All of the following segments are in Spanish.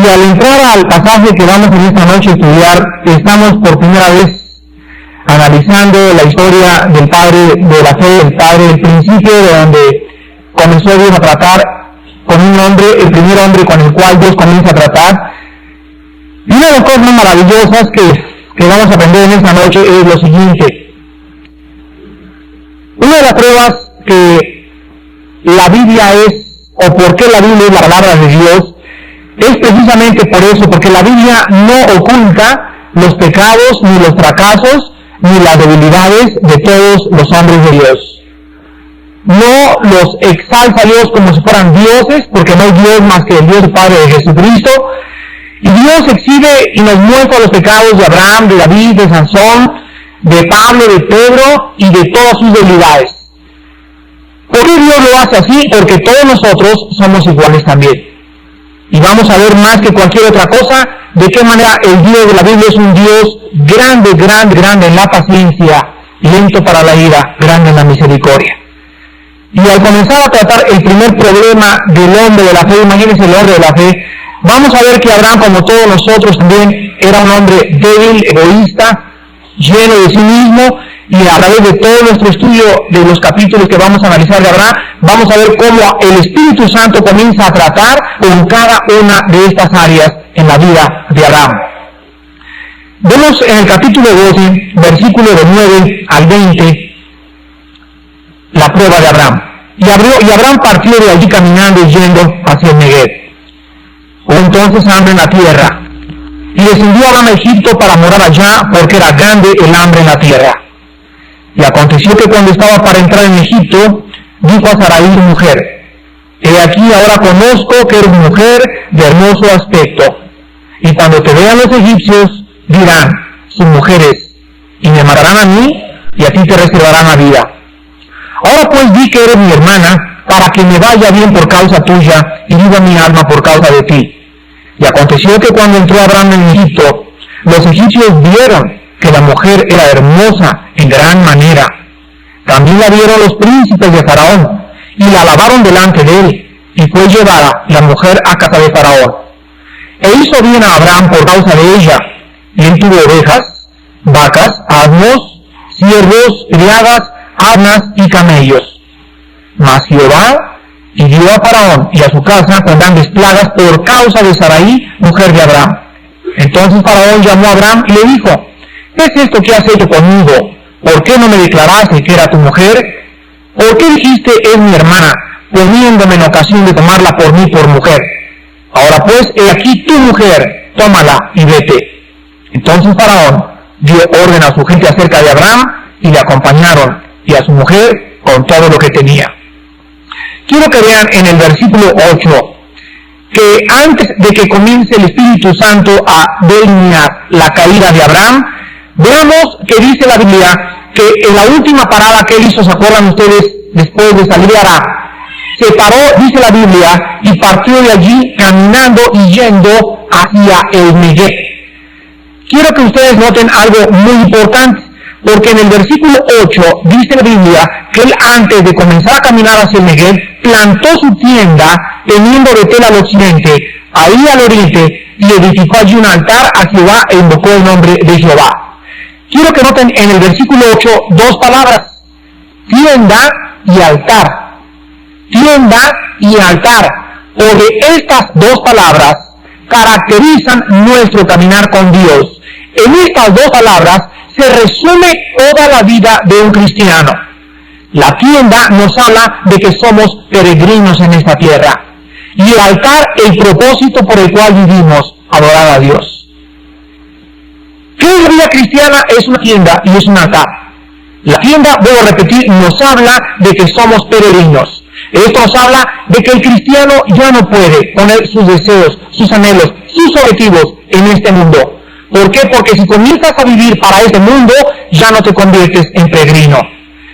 Y al entrar al pasaje que vamos en esta noche a estudiar, estamos por primera vez analizando la historia del padre de la fe, el padre del principio, de donde comenzó Dios a tratar con un hombre, el primer hombre con el cual Dios comienza a tratar. Y una de las cosas más maravillosas que vamos a aprender en esta noche es lo siguiente. Una de las pruebas que la Biblia es, o por qué la Biblia es la palabra de Dios, es precisamente por eso, porque la Biblia no oculta los pecados, ni los fracasos, ni las debilidades de todos los hombres de Dios. No los exalta Dios como si fueran dioses, porque no hay Dios más que el Dios Padre de Jesucristo. Y Dios exhibe y nos muestra los pecados de Abraham, de David, de Sansón, de Pablo, de Pedro y de todas sus debilidades. ¿Por qué Dios lo hace así? Porque todos nosotros somos iguales también. Y vamos a ver más que cualquier otra cosa, de qué manera el Dios de la Biblia es un Dios grande, grande, grande en la paciencia, lento para la ira, grande en la misericordia. Y al comenzar a tratar el primer problema del hombre de la fe, imagínense el hombre de la fe, vamos a ver que Abraham, como todos nosotros, también era un hombre débil, egoísta, lleno de sí mismo, y a través de todo nuestro estudio de los capítulos que vamos a analizar de Abraham, vamos a ver cómo el Espíritu Santo comienza a tratar con cada una de estas áreas en la vida de Abraham. Vemos en el capítulo 12, versículo de 9 al 20, la prueba de Abraham. Y Abraham partió de allí caminando y yendo hacia el Negev. Hubo entonces hambre en la tierra, y descendió Abraham a Egipto para morar allá, porque era grande el hambre en la tierra. Y aconteció que cuando estaba para entrar en Egipto, dijo a Sarai su mujer: he aquí ahora conozco que eres mujer de hermoso aspecto, y cuando te vean los egipcios, dirán, sus mujeres, y me matarán a mí, y a ti te reservarán la vida. Ahora pues di que eres mi hermana, para que me vaya bien por causa tuya, y viva mi alma por causa de ti. Y aconteció que cuando entró Abraham en Egipto, los egipcios vieron que la mujer era hermosa en gran manera. También la vieron los príncipes de Faraón, y la alabaron delante de él, y fue llevada la mujer a casa de Faraón. E hizo bien a Abraham por causa de ella, y él tuvo ovejas, vacas, asnos, siervos, criadas, asnas y camellos. Mas Jehová hirió a Faraón y a su casa con grandes plagas por causa de Sarai, mujer de Abraham. Entonces Faraón llamó a Abraham y le dijo: ¿qué es esto que has hecho conmigo? ¿Por qué no me declaraste que era tu mujer? ¿Por qué dijiste es mi hermana, poniéndome en ocasión de tomarla por mí por mujer? Ahora pues, he aquí tu mujer, tómala y vete. Entonces Faraón dio orden a su gente acerca de Abraham, y le acompañaron, y a su mujer con todo lo que tenía. Quiero que vean en el versículo 8, que antes de que comience el Espíritu Santo a delinear la caída de Abraham, veamos que dice la Biblia que en la última parada que él hizo, ¿se acuerdan ustedes? Después de salir de Aram, se paró, dice la Biblia, y partió de allí caminando y yendo hacia el Negev. Quiero que ustedes noten algo muy importante, porque en el versículo 8 dice la Biblia que él, antes de comenzar a caminar hacia el Negev, plantó su tienda teniendo Betel al occidente, ahí al oriente, y edificó allí un altar a Jehová e invocó el nombre de Jehová. Quiero que noten en el versículo 8 dos palabras: tienda y altar. Tienda y altar. Porque estas dos palabras caracterizan nuestro caminar con Dios. En estas dos palabras se resume toda la vida de un cristiano. La tienda nos habla de que somos peregrinos en esta tierra. Y el altar, el propósito por el cual vivimos, adorar a Dios. ¿Qué es la vida cristiana? Es una tienda y es un altar. La tienda, debo repetir, nos habla de que somos peregrinos. Esto nos habla de que el cristiano ya no puede poner sus deseos, sus anhelos, sus objetivos en este mundo. ¿Por qué? Porque si comienzas a vivir para este mundo, ya no te conviertes en peregrino.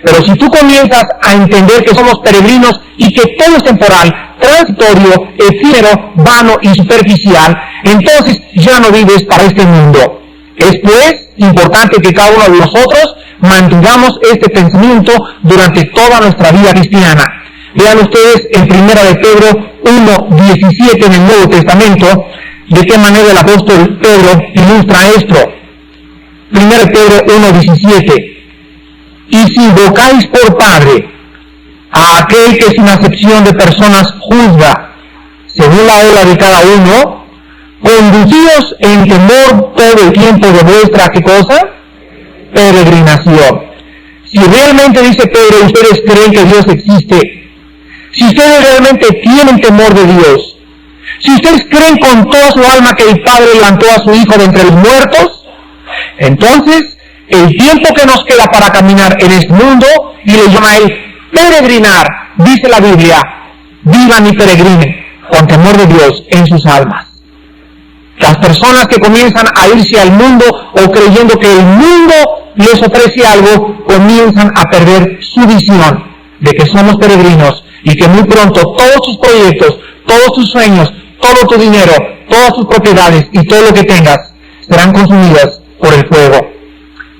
Pero si tú comienzas a entender que somos peregrinos y que todo es temporal, transitorio, efímero, vano y superficial, entonces ya no vives para este mundo. Es pues importante que cada uno de nosotros mantengamos este pensamiento durante toda nuestra vida cristiana. Vean ustedes en 1 de Pedro 1:17 en el Nuevo Testamento, de qué manera el apóstol Pedro ilustra esto. 1 Pedro 1:17. Y si invocáis por Padre a aquel que sin acepción de personas juzga, según la obra de cada uno, conducíos en temor todo el tiempo de vuestra, ¿qué cosa? Peregrinación. Si realmente, dice Pedro, ustedes creen que Dios existe, si ustedes realmente tienen temor de Dios, si ustedes creen con toda su alma que el Padre levantó a su Hijo de entre los muertos, entonces el tiempo que nos queda para caminar en este mundo, y le llama a él peregrinar, dice la Biblia, vivan y peregrinen con temor de Dios en sus almas. Las personas que comienzan a irse al mundo o creyendo que el mundo les ofrece algo, comienzan a perder su visión de que somos peregrinos y que muy pronto todos tus proyectos, todos tus sueños, todo tu dinero, todas tus propiedades y todo lo que tengas serán consumidas por el fuego.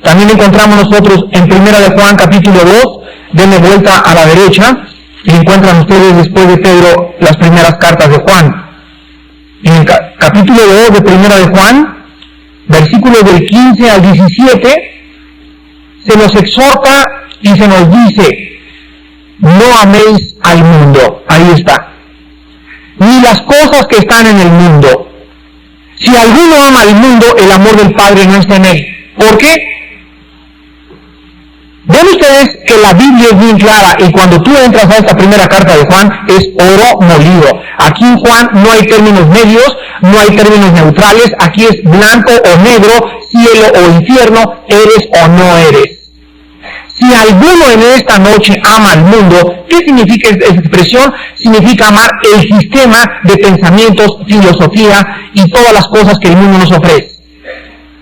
También encontramos nosotros en 1 de Juan capítulo 2, denle vuelta a la derecha y encuentran ustedes después de Pedro las primeras cartas de Juan. En el capítulo 2 de 1 de Juan, versículos del 15 al 17, se nos exhorta y se nos dice, no améis al mundo, ahí está, ni las cosas que están en el mundo. Si alguno ama al mundo, el amor del Padre no está en él. ¿Por qué? Ven ustedes que la Biblia es bien clara y cuando tú entras a esta primera carta de Juan es oro molido. Aquí en Juan no hay términos medios, no hay términos neutrales, aquí es blanco o negro, cielo o infierno, eres o no eres. Si alguno en esta noche ama al mundo, ¿qué significa esta expresión? Significa amar el sistema de pensamientos, filosofía y todas las cosas que el mundo nos ofrece.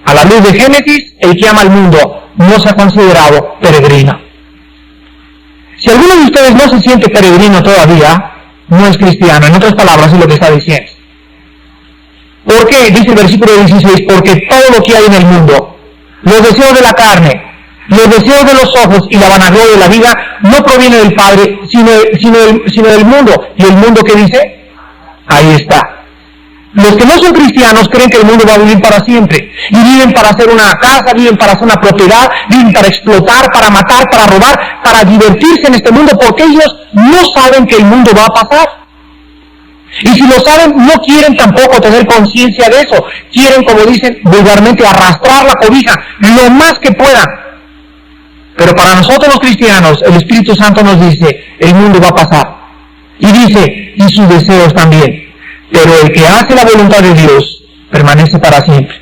A la luz de Génesis, el que ama al mundo no se ha considerado peregrino. Si alguno de ustedes no se siente peregrino todavía, no es cristiano. En otras palabras, es lo que está diciendo. ¿Por qué? Dice el versículo 16, porque todo lo que hay en el mundo, los deseos de la carne, los deseos de los ojos y la vanagloria de la vida, no proviene del Padre, sino del mundo. ¿Y el mundo qué dice? Ahí está. Los que no son cristianos creen que el mundo va a vivir para siempre. Y viven para hacer una casa, viven para hacer una propiedad, viven para explotar, para matar, para robar, para divertirse en este mundo, porque ellos no saben que el mundo va a pasar. Y si lo saben, no quieren tampoco tener conciencia de eso. Quieren, como dicen vulgarmente, arrastrar la cobija lo más que puedan. Pero para nosotros los cristianos, el Espíritu Santo nos dice, el mundo va a pasar. Y dice, y sus deseos también. Pero el que hace la voluntad de Dios permanece para siempre.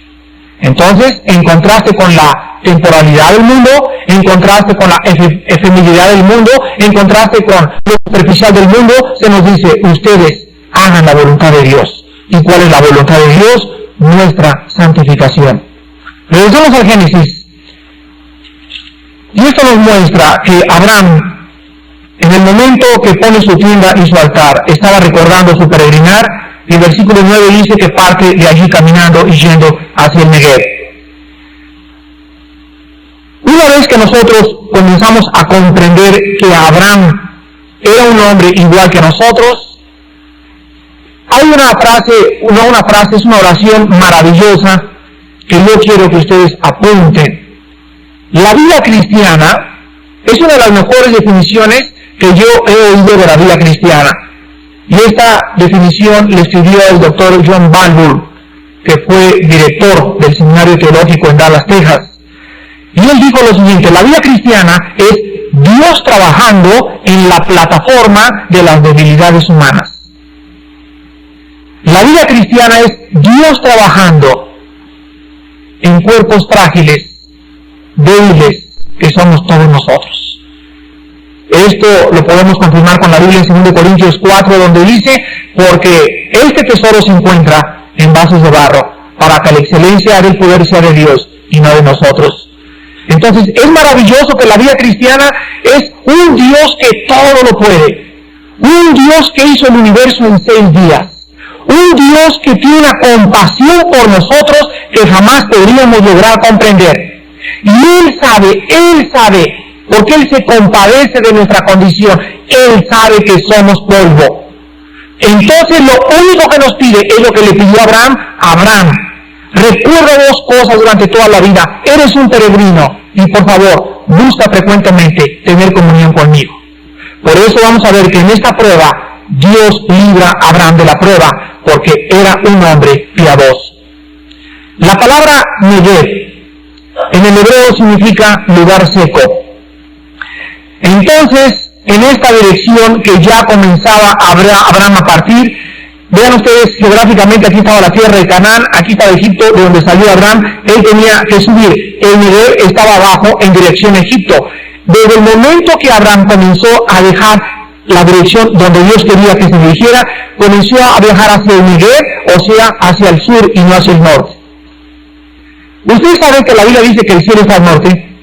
Entonces, en contraste con la temporalidad del mundo, en contraste con la efemeridad del mundo, en contraste con lo superficial del mundo, se nos dice, ustedes hagan la voluntad de Dios. ¿Y cuál es la voluntad de Dios? Nuestra santificación. Regresamos al Génesis. Y esto nos muestra que Abraham, en el momento que pone su tienda y su altar, estaba recordando su peregrinar. Y el versículo 9 dice que parte de allí caminando y yendo hacia el Negev. Una vez que nosotros comenzamos a comprender que Abraham era un hombre igual que nosotros, hay una frase, es una oración maravillosa que yo quiero que ustedes apunten. La vida cristiana es una de las mejores definiciones que yo he oído de la vida cristiana. Y esta definición la escribió el doctor John Balbour, que fue director del Seminario Teológico en Dallas, Texas. Y él dijo lo siguiente, la vida cristiana es Dios trabajando en la plataforma de las debilidades humanas. La vida cristiana es Dios trabajando en cuerpos frágiles, débiles, que somos todos nosotros. Esto lo podemos confirmar con la Biblia en 2 Corintios 4, donde dice, porque este tesoro se encuentra en vasos de barro, para que la excelencia del poder sea de Dios y no de nosotros. Entonces, es maravilloso que la vida cristiana es un Dios que todo lo puede, un Dios que hizo el universo en 6 días, un Dios que tiene una compasión por nosotros que jamás podríamos lograr comprender. Y Él sabe, porque Él se compadece de nuestra condición. Él sabe que somos polvo. Entonces lo único que nos pide es lo que le pidió Abraham. Abraham, recuerda 2 cosas durante toda la vida. Eres un peregrino y por favor, busca frecuentemente tener comunión conmigo. Por eso vamos a ver que en esta prueba Dios libra a Abraham de la prueba porque era un hombre piadoso. La palabra Negev en el hebreo significa lugar seco. Entonces, en esta dirección que ya comenzaba Abraham a partir, vean ustedes geográficamente, aquí estaba la tierra de Canaán, aquí estaba Egipto, de donde salió Abraham, él tenía que subir. El Negev estaba abajo en dirección a Egipto. Desde el momento que Abraham comenzó a dejar la dirección donde Dios quería que se dirigiera, comenzó a viajar hacia el Negev, o sea, hacia el sur y no hacia el norte. ¿Ustedes saben que la Biblia dice que el cielo está al norte?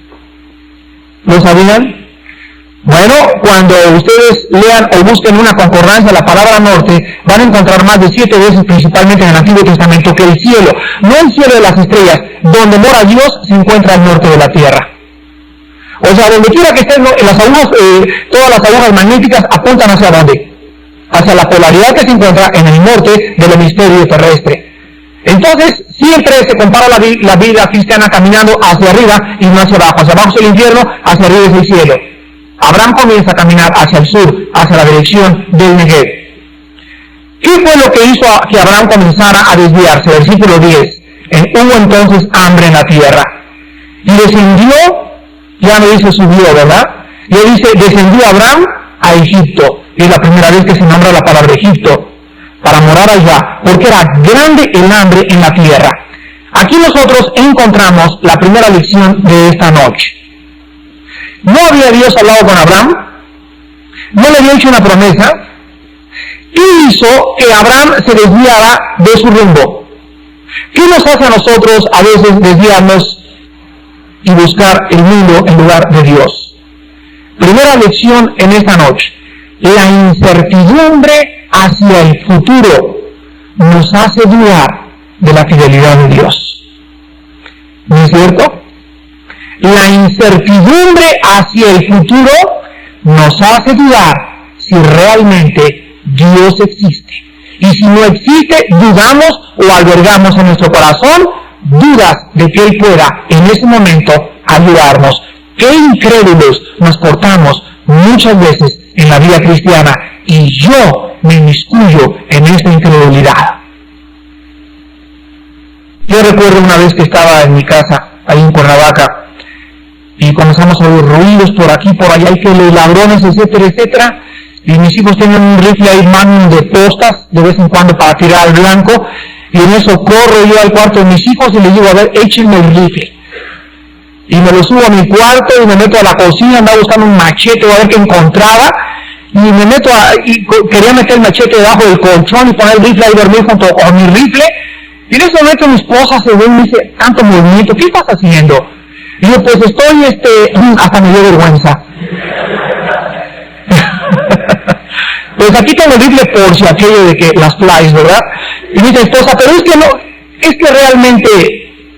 ¿Lo sabían? Bueno, cuando ustedes lean o busquen una concordancia la palabra norte, van a encontrar más de 7 veces, principalmente en el Antiguo Testamento, que el cielo, no el cielo de las estrellas, donde mora Dios, se encuentra al norte de la tierra. O sea, donde quiera que estén, las agujas, todas las agujas magnéticas apuntan hacia dónde? Hacia la polaridad que se encuentra en el norte del hemisferio terrestre. Entonces, siempre se compara la vida cristiana caminando hacia arriba y no hacia abajo. Hacia abajo es el infierno, hacia arriba es el cielo. Abraham comienza a caminar hacia el sur, hacia la dirección del Negev. ¿Qué fue lo que hizo que Abraham comenzara a desviarse? Versículo 10. Hubo entonces hambre en la tierra. Y descendió, ya no dice subió, ¿verdad? Ya dice, descendió Abraham a Egipto. Y es la primera vez que se nombra la palabra Egipto, para morar allá, porque era grande el hambre en la tierra. Aquí nosotros encontramos la primera lección de esta noche. ¿No había Dios hablado con Abraham? ¿No le había hecho una promesa? ¿Qué hizo que Abraham se desviara de su rumbo? ¿Qué nos hace a nosotros a veces desviarnos y buscar el mundo en lugar de Dios? Primera lección en esta noche. La incertidumbre hacia el futuro nos hace dudar de la fidelidad de Dios. ¿No es cierto? La incertidumbre hacia el futuro nos hace dudar si realmente Dios existe. Y si no existe, dudamos o albergamos en nuestro corazón dudas de que Él pueda en ese momento ayudarnos. ¡Qué incrédulos nos portamos muchas veces en la vida cristiana! Y yo me inmiscuyo en esta incredulidad. Yo recuerdo una vez que estaba en mi casa, ahí en Cuernavaca, y comenzamos a oír ruidos por aquí, por allá, y que los ladrones, etcétera, etcétera, y mis hijos tienen un rifle ahí, Magnum de postas, de vez en cuando para tirar al blanco, y en eso corro yo al cuarto de mis hijos y les digo, a ver, échenme el rifle. Y me lo subo a mi cuarto y me meto a la cocina, andaba buscando un machete a ver qué encontraba, y me meto y quería meter el machete debajo del colchón y poner el rifle ahí, dormir junto con mi rifle. Y en ese momento mi esposa se ve y me dice, tanto movimiento, ¿qué estás haciendo? Y yo, pues estoy, hasta me dio vergüenza. Pues aquí tengo el rifle por si aquello de que las flies, ¿verdad? Y me dice, esposa, pero es que realmente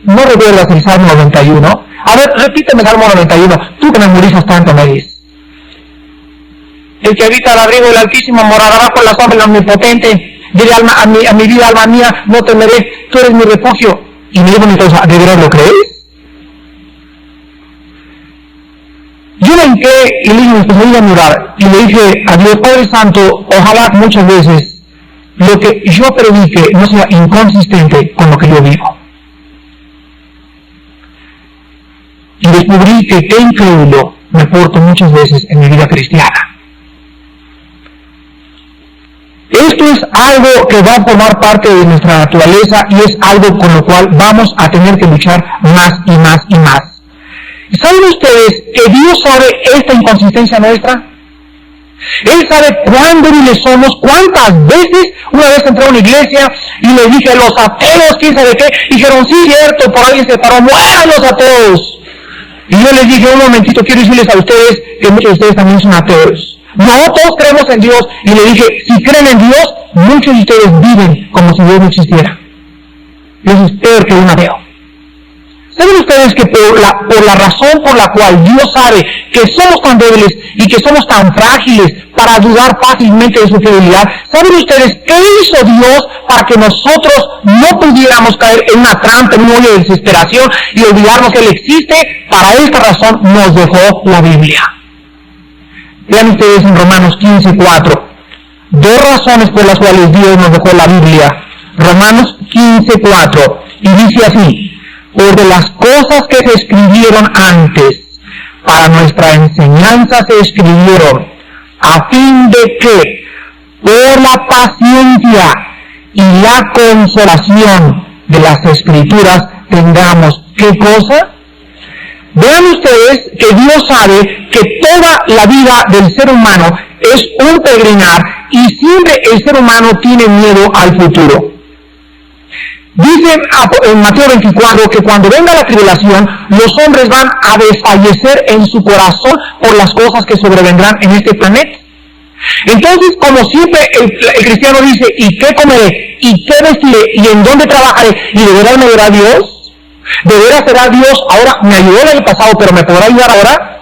no recuerdas el Salmo 91. A ver, repíteme el Salmo 91, tú que memorizas tanto, me dices. El que habita al abrigo del Altísimo morará bajo la sombra del Omnipotente. Diré a mi vida, alma mía, no temeré, tú eres mi refugio. Y me dijo mi esposa, ¿de verdad lo crees? Yo me hinqué y le dije, pues voy a orar. Y le dije a Dios, Padre Santo, ojalá muchas veces lo que yo predique no sea inconsistente con lo que yo vivo. Y descubrí que qué incrédulo me porto muchas veces en mi vida cristiana. Esto es algo que va a formar parte de nuestra naturaleza y es algo con lo cual vamos a tener que luchar más y más y más. ¿Y saben ustedes que Dios sabe esta inconsistencia nuestra? Él sabe cuán débiles somos, cuántas veces. Una vez entré a una iglesia y le dije, los ateos, quién sabe qué, y dijeron, sí, cierto, por ahí se paró, mueran los ateos. Y yo les dije, un momentito, quiero decirles a ustedes que muchos de ustedes también son ateos. No, todos creemos en Dios. Y le dije, si creen en Dios, muchos de ustedes viven como si Dios no existiera. Dios es peor que un ateo. ¿Saben ustedes ustedes que por la razón por la cual Dios sabe que somos tan débiles y que somos tan frágiles para dudar fácilmente de su fidelidad, ¿saben ustedes qué hizo Dios para que nosotros no pudiéramos caer en una trampa, en un hoyo de desesperación y olvidarnos que Él existe? Para esta razón nos dejó la Biblia. Vean ustedes en Romanos 15:4, dos razones por las cuales Dios nos dejó la Biblia. Romanos 15:4, y dice así: porque las cosas que se escribieron antes para nuestra enseñanza se escribieron a fin de que por la paciencia y la consolación de las Escrituras tengamos, ¿qué cosa? Vean ustedes que Dios sabe que toda la vida del ser humano es un peregrinar y siempre el ser humano tiene miedo al futuro. Dice en Mateo 24 que cuando venga la tribulación, los hombres van a desfallecer en su corazón por las cosas que sobrevendrán en este planeta. Entonces, como siempre el cristiano dice, ¿y qué comeré? ¿Y qué vestiré? ¿Y en dónde trabajaré? ¿Y de verdad me verá Dios? ¿De veras será Dios? Ahora, me ayudó el año pasado, pero ¿me podrá ayudar ahora?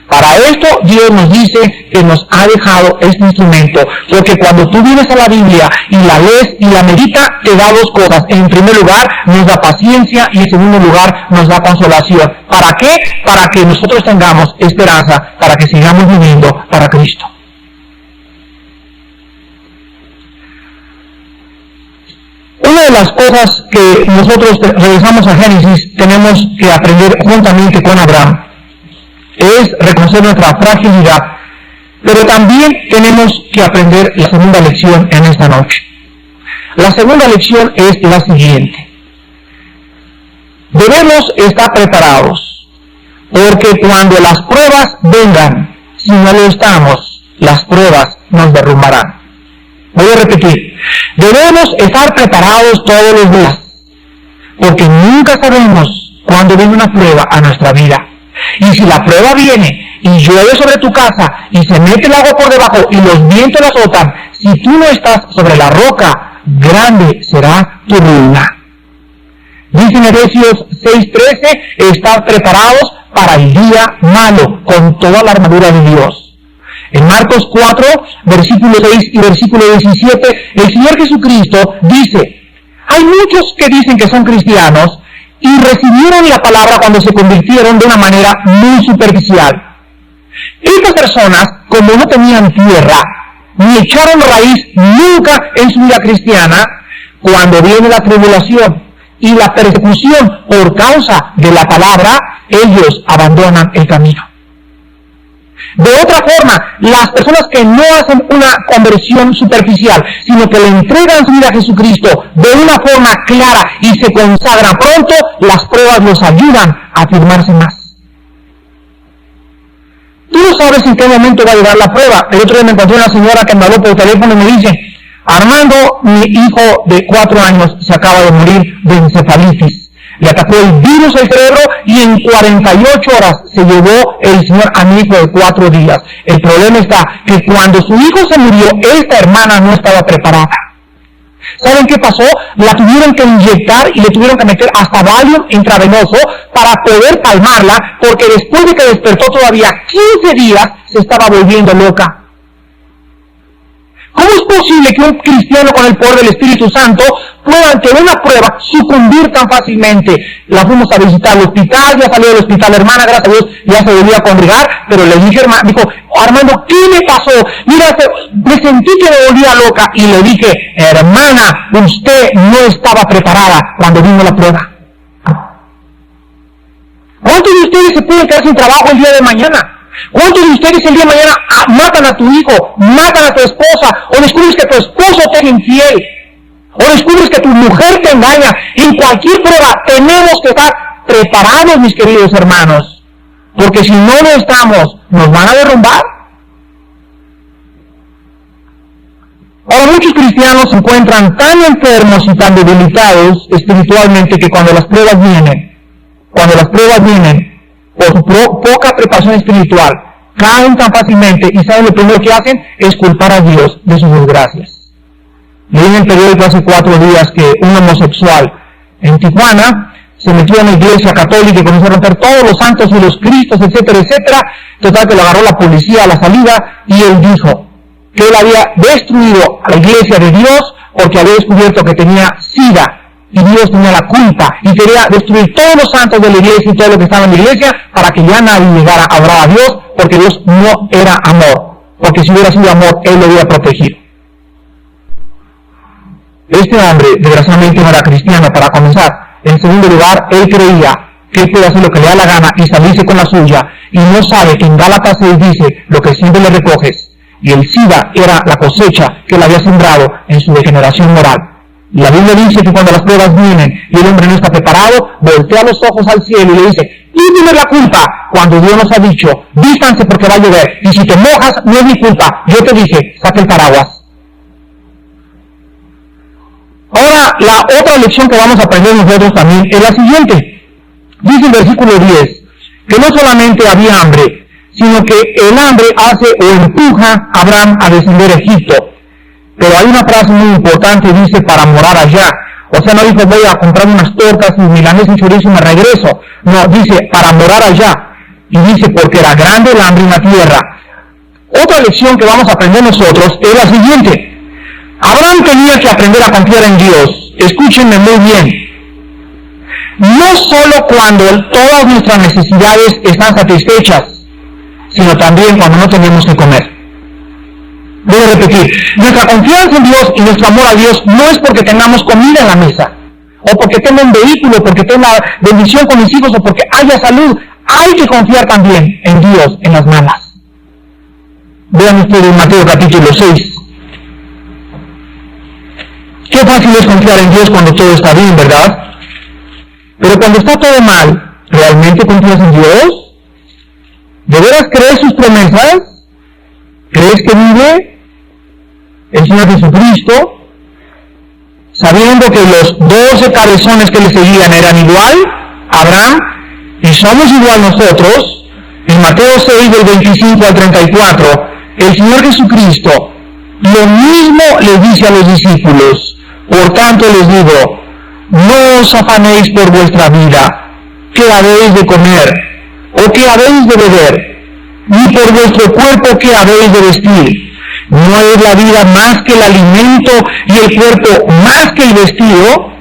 Para esto Dios nos dice que nos ha dejado este instrumento, porque cuando tú vienes a la Biblia y la lees y la meditas, te da dos cosas. En primer lugar, nos da paciencia y en segundo lugar, nos da consolación. ¿Para qué? Para que nosotros tengamos esperanza, para que sigamos viviendo para Cristo. Una de las cosas que nosotros regresamos a Génesis tenemos que aprender juntamente con Abraham es reconocer nuestra fragilidad, pero también tenemos que aprender la segunda lección en esta noche. La segunda lección es la siguiente: debemos estar preparados, porque cuando las pruebas vengan, si no lo estamos, las pruebas nos derrumbarán. Voy a repetir, debemos estar preparados todos los días, porque nunca sabemos cuándo viene una prueba a nuestra vida. Y si la prueba viene y llueve sobre tu casa y se mete el agua por debajo y los vientos la azotan, si tú no estás sobre la roca, grande será tu ruina. Dice en Efesios 6:13, estad preparados para el día malo, con toda la armadura de Dios. En Marcos 4, versículo 6 y versículo 17, el Señor Jesucristo dice: hay muchos que dicen que son cristianos y recibieron la palabra cuando se convirtieron de una manera muy superficial. Estas personas, como no tenían tierra, ni echaron raíz nunca en su vida cristiana, cuando viene la tribulación y la persecución por causa de la palabra, ellos abandonan el camino. De otra forma, las personas que no hacen una conversión superficial, sino que le entregan su vida a Jesucristo de una forma clara y se consagran pronto, las pruebas los ayudan a afirmarse más. Tú no sabes en qué momento va a llegar la prueba. El otro día me encontré una señora que me habló por teléfono y me dice: Armando, mi hijo de 4 años se acaba de morir de encefalitis. Le atacó el virus al cerebro y en 48 horas se llevó el Señor a mi hijo de 4 días. El problema está que cuando su hijo se murió, esta hermana no estaba preparada. ¿Saben qué pasó? La tuvieron que inyectar y le tuvieron que meter hasta Valium intravenoso para poder calmarla, porque después de que despertó todavía 15 días se estaba volviendo loca. ¿Cómo es posible que un cristiano con el poder del Espíritu Santo pueda ante una prueba sucumbir tan fácilmente? La fuimos a visitar al hospital, ya salió del hospital, hermana, gracias a Dios, ya se volvió a congregar, pero le dije, dijo, Armando, ¿qué me pasó? Mira, me sentí que me volvía loca, y le dije, hermana, usted no estaba preparada cuando vino la prueba. ¿Cuántos de ustedes se pueden quedar sin trabajo el día de mañana? ¿Cuántos de ustedes el día de mañana matan a tu hijo, matan a tu esposa, o descubres que tu esposo te es infiel, o descubres que tu mujer te engaña? En cualquier prueba tenemos que estar preparados, mis queridos hermanos, porque si no lo estamos, nos van a derrumbar. Ahora, muchos cristianos se encuentran tan enfermos y tan debilitados espiritualmente que cuando las pruebas vienen, por su poca preparación espiritual, caen tan fácilmente y saben lo primero que hacen es culpar a Dios de sus desgracias. Leí en el periódico hace 4 días que un homosexual en Tijuana se metió en la iglesia católica y comenzó a romper todos los santos y los cristos, etcétera, etcétera. Total que lo agarró la policía a la salida y él dijo que él había destruido a la iglesia de Dios porque había descubierto que tenía SIDA y Dios tenía la culpa y quería destruir todos los santos de la iglesia y todo lo que estaba en la iglesia para que ya nadie llegara a adorar a Dios, porque Dios no era amor, porque si hubiera sido amor, Él lo hubiera protegido. Este hombre, desgraciadamente, no era cristiano, para comenzar. En segundo lugar, él creía que él puede hacer lo que le da la gana y salirse con la suya, y no sabe que en Gálatas 6 dice lo que siempre le recoges, y el SIDA era la cosecha que él había sembrado en su degeneración moral. Y la Biblia dice que cuando las pruebas vienen y el hombre no está preparado, voltea los ojos al cielo y le dice, tú tienes la culpa, cuando Dios nos ha dicho, vístanse porque va a llover, y si te mojas, no es mi culpa, yo te dije, saque el paraguas. Ahora, la otra lección que vamos a aprender nosotros también es la siguiente. Dice el versículo 10, que no solamente había hambre, sino que el hambre hace o empuja a Abraham a descender a Egipto. Pero hay una frase muy importante, dice, para morar allá. O sea, no dice, voy a comprar unas tortas y milanesa y chorizo y me regreso. No, dice, para morar allá. Y dice, porque era grande el hambre en la tierra. Otra lección que vamos a aprender nosotros es la siguiente. Abraham tenía que aprender a confiar en Dios. Escúchenme muy bien. No solo cuando todas nuestras necesidades están satisfechas, sino también cuando no tenemos que comer. Voy a repetir, nuestra confianza en Dios y nuestro amor a Dios no es porque tengamos comida en la mesa, o porque tenga un vehículo, porque tenga bendición con mis hijos, o porque haya salud. Hay que confiar también en Dios en las malas. Vean ustedes Mateo capítulo 6. Qué fácil es confiar en Dios cuando todo está bien, ¿verdad? Pero cuando está todo mal, ¿realmente confías en Dios? ¿De veras crees sus promesas? ¿Crees que vive el Señor Jesucristo, sabiendo que los 12 cabezones que le seguían eran igual a Abraham, y somos igual nosotros? En Mateo 6, del 25 al 34, el Señor Jesucristo lo mismo le dice a los discípulos. Por tanto les digo, no os afanéis por vuestra vida, qué habéis de comer, o qué habéis de beber, ni por vuestro cuerpo qué habéis de vestir. ¿No es la vida más que el alimento y el cuerpo más que el vestido?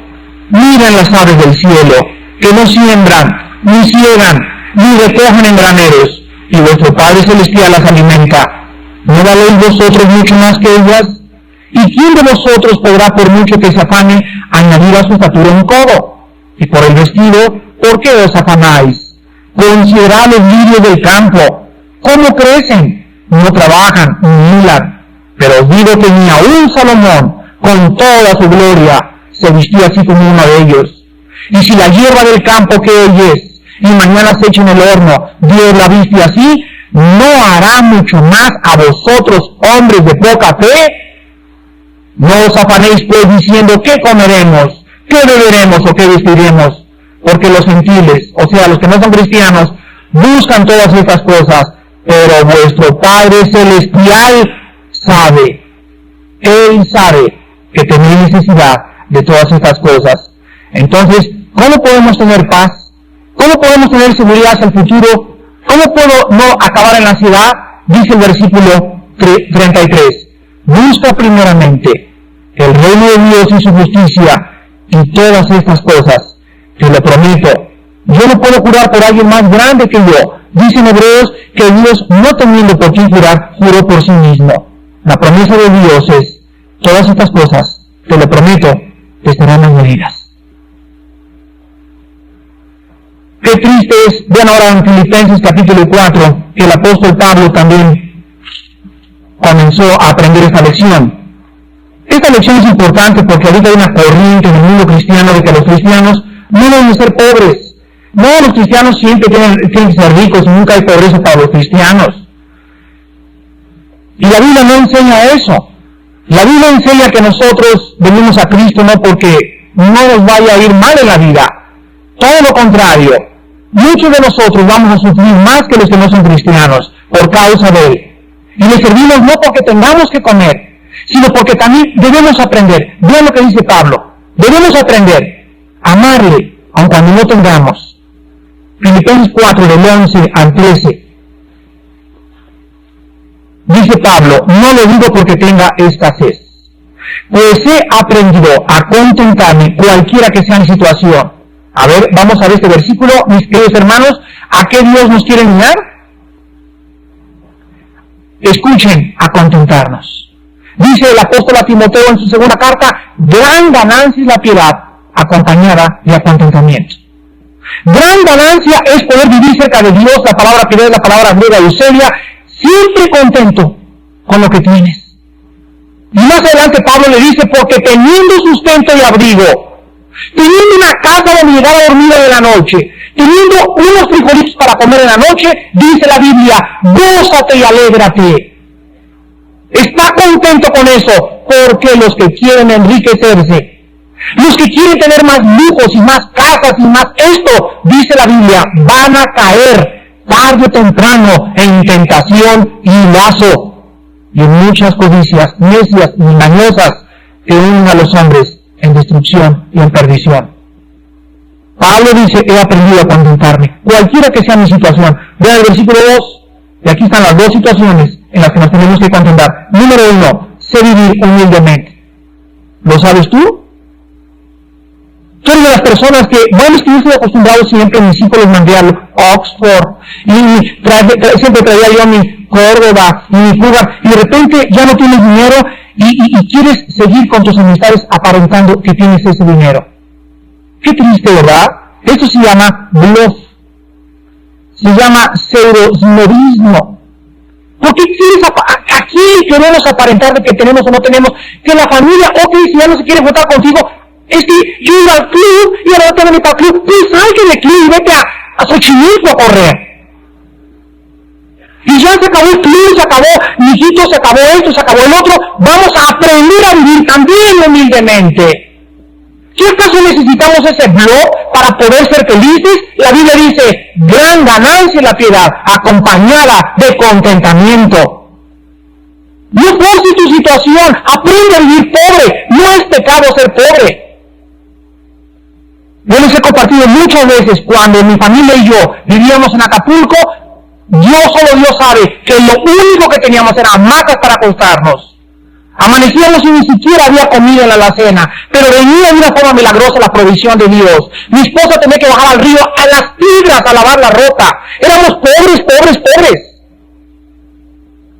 Miren las aves del cielo, que no siembran, ni ciegan, ni recogen en graneros, y vuestro Padre Celestial las alimenta. ¿No valéis vosotros mucho más que ellas? ¿Y quién de vosotros podrá, por mucho que se afane, añadir a su estatura un codo? Y por el vestido, ¿por qué os afanáis? Considerad los lirios del campo, ¿cómo crecen? No trabajan ni hilan. Pero os digo que ni aun Salomón, con toda su gloria, se vistió así como uno de ellos. Y si la hierba del campo que hoy es, y mañana se echa en el horno, Dios la viste así, ¿no hará mucho más a vosotros, hombres de poca fe? No os afanéis pues diciendo, ¿qué comeremos? ¿Qué beberemos o qué vestiremos? Porque los gentiles, o sea, los que no son cristianos, buscan todas estas cosas, pero vuestro Padre Celestial sabe, Él sabe que tenéis necesidad de todas estas cosas. Entonces, ¿cómo podemos tener paz? ¿Cómo podemos tener seguridad hacia el futuro? ¿Cómo puedo no acabar en la ansiedad? Dice el versículo 33. Busca primeramente el reino de Dios y su justicia, y todas estas cosas, te lo prometo. Yo no puedo jurar por alguien más grande que yo. Dicen Hebreos que Dios, no teniendo por quién jurar, juró por sí mismo. La promesa de Dios es, todas estas cosas, te lo prometo, te estarán añadidas. Qué triste es, vean ahora en Filipenses capítulo 4, que el apóstol Pablo también comenzó a aprender esta lección. Esta lección es importante porque ahorita hay una corriente en el mundo cristiano de que los cristianos no deben ser pobres. No, los cristianos siempre tienen que ser ricos y nunca hay pobreza para los cristianos. Y la Biblia no enseña eso. La Biblia enseña que nosotros venimos a Cristo no porque no nos vaya a ir mal en la vida. Todo lo contrario. Muchos de nosotros vamos a sufrir más que los que no son cristianos por causa de Él. Y le servimos no porque tengamos que comer, sino porque también debemos aprender. Vean lo que dice Pablo. Debemos aprender a amarle, aun cuando no tengamos. Filipenses 4, del 11 al 13. Dice Pablo, no lo digo porque tenga escasez, pues he aprendido a contentarme cualquiera que sea mi situación. A ver, vamos a ver este versículo, mis queridos hermanos, ¿a qué Dios nos quiere enseñar? Escuchen, a contentarnos. Dice el apóstol a Timoteo en su segunda carta, gran ganancia es la piedad, acompañada de contentamiento. Gran ganancia es poder vivir cerca de Dios, la palabra piedad es la palabra griega euselia, siempre contento con lo que tienes. Y más adelante Pablo le dice, porque teniendo sustento y abrigo, teniendo una casa donde llegar a dormir en la noche, teniendo unos frijolitos para comer en la noche, dice la Biblia, gózate y alégrate. Está contento con eso, porque los que quieren enriquecerse, los que quieren tener más lujos y más casas y más esto, dice la Biblia, van a caer tarde o temprano en tentación y lazo, y en muchas codicias necias y engañosas que unen a los hombres en destrucción y en perdición. Pablo dice, he aprendido a contentarme, cualquiera que sea mi situación. Vean el versículo 2, y aquí están las dos situaciones en las que nos tenemos que contentar. Número 1, sé vivir humildemente. ¿Lo sabes tú? Tú eres de las personas que, bueno, es que yo estoy acostumbrado siempre, mis hijos les mandé a Oxford, y siempre traía yo mi Córdoba y mi Cuba, y de repente ya no tienes dinero, y quieres seguir con tus amistades aparentando que tienes ese dinero. Qué triste, ¿verdad? Esto se llama bluff, se llama pseudo-snobismo. ¿Por qué quieres aquí queremos aparentar de que tenemos o no tenemos? Que la familia, ok, si ya no se quiere votar contigo, es que yo iba al club y ahora no tengo ni para el club, pues salga del club y vete a Xochimilco a correr. Y ya se acabó el club, se acabó, mijito, se acabó esto, se acabó el otro, vamos a aprender a vivir también humildemente. ¿Qué acaso necesitamos ese blog para poder ser felices? La Biblia dice, gran ganancia la piedad, acompañada de contentamiento. No forces tu situación, aprende a vivir pobre, no es pecado ser pobre. Yo les he compartido muchas veces cuando mi familia y yo vivíamos en Acapulco, solo Dios sabe que lo único que teníamos era hamacas para acostarnos. Amanecíamos y ni siquiera había comida en la alacena, pero venía de una forma milagrosa la provisión de Dios. Mi esposa tenía que bajar al río a las piedras a lavar la ropa. Éramos pobres, pobres, pobres.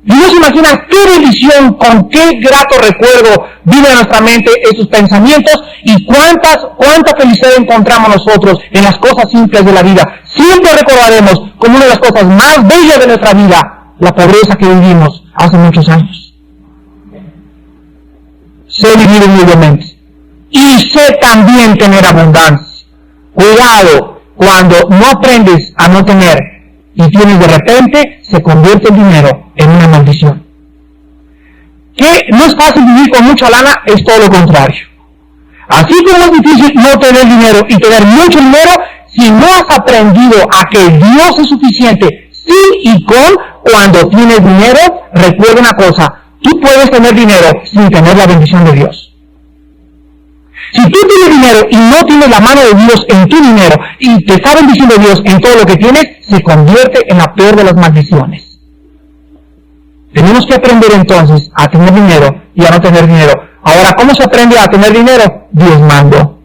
Y no se imaginan qué bendición, con qué grato recuerdo vive en nuestra mente esos pensamientos y cuánta felicidad encontramos nosotros en las cosas simples de la vida. Siempre recordaremos como una de las cosas más bellas de nuestra vida, la pobreza que vivimos hace muchos años. Sé vivir humildemente y sé también tener abundancia. Cuidado, cuando no aprendes a no tener y tienes de repente, se convierte el dinero en una maldición. Que no es fácil vivir con mucha lana, es todo lo contrario. Así como es difícil no tener dinero y tener mucho dinero, si no has aprendido a que Dios es suficiente sin y con cuando tienes dinero, recuerda una cosa, tú puedes tener dinero sin tener la bendición de Dios. Si tú tienes dinero y no tienes la mano de Dios en tu dinero y te está bendiciendo Dios en todo lo que tienes, se convierte en la peor de las maldiciones. Tenemos que aprender entonces a tener dinero y a no tener dinero. Ahora, ¿cómo se aprende a tener dinero? Diezmando.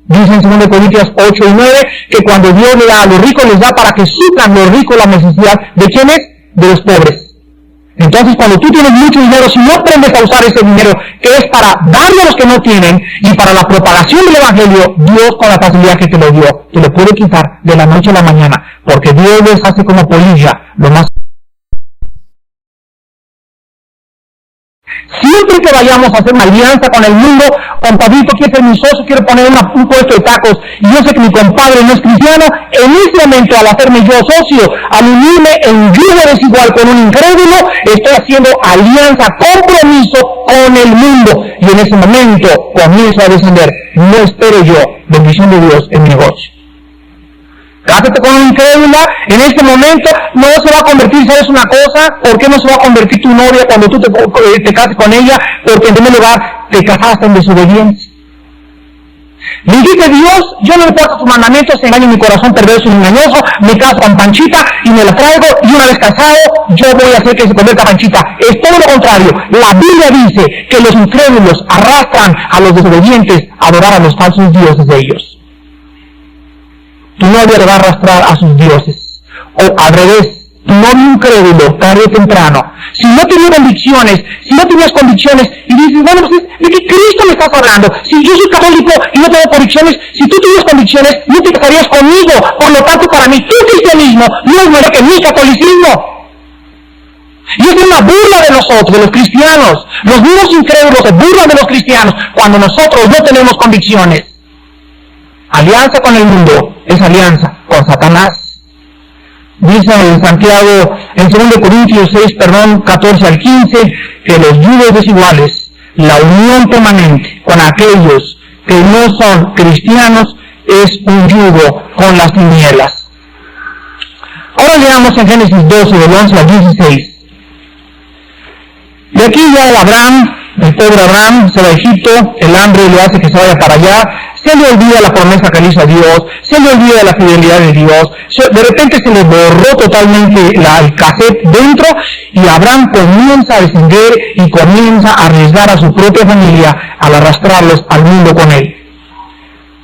Dice en 2 Corintios 8 y 9 que cuando Dios le da a los ricos, les da para que suplan los ricos la necesidad. ¿De quiénes? De los pobres. Entonces, cuando tú tienes mucho dinero, si no aprendes a usar ese dinero, que es para darle a los que no tienen, y para la propagación del Evangelio, Dios con la facilidad que te lo dio, te lo puede quitar de la noche a la mañana, porque Dios les hace como polilla, lo más. Siempre que vayamos a hacer una alianza con el mundo, compadrito, quiero ser mi socio, quiero poner un puesto de tacos, y yo sé que mi compadre no es cristiano, en ese momento, al hacerme yo socio, al unirme en yugo desigual con un incrédulo, estoy haciendo alianza, compromiso con el mundo, y en ese momento comienzo a descender. No espero yo bendición de Dios en mi negocio. Cásate con una incrédula, en este momento no se va a convertir, ¿sabes una cosa? ¿Por qué no se va a convertir tu novia cuando tú te cases con ella? Porque en primer lugar te casaste en desobediencia. Me dijiste, Dios, yo no le puedo tus mandamientos, engaño mi corazón perverso y engañoso, me caso con Panchita y me la traigo, y una vez casado, yo voy a hacer que se convierta Panchita. Es todo lo contrario. La Biblia dice que los incrédulos arrastran a los desobedientes a adorar a los falsos dioses de ellos. Tu novia le va a arrastrar a sus dioses. O al revés, tu novio incrédulo, tarde o temprano, si no tenías convicciones, y dices, bueno, pues, ¿de qué Cristo me estás hablando? Si yo soy católico y no tengo convicciones, si tú tuvieras convicciones, no te casarías conmigo. Por lo tanto, para mí, tu cristianismo no es mejor que mi catolicismo. Y es una burla de nosotros, de los cristianos. Los mismos incrédulos se burlan de los cristianos cuando nosotros no tenemos convicciones. Alianza con el mundo es alianza con Satanás. Dice en Santiago, en 2 Corintios 6, 14 al 15, que los yugos desiguales, la unión permanente con aquellos que no son cristianos, es un yugo con las tinieblas. Ahora leamos en Génesis 12, del 11 al 16. De aquí ya el pobre Abraham, se va a Egipto, el hambre le hace que se vaya para allá, se le olvida la promesa que le hizo a Dios, se le olvida la fidelidad de Dios, de repente se le borró totalmente el cassette dentro, y Abraham comienza a descender y comienza a arriesgar a su propia familia al arrastrarlos al mundo con él.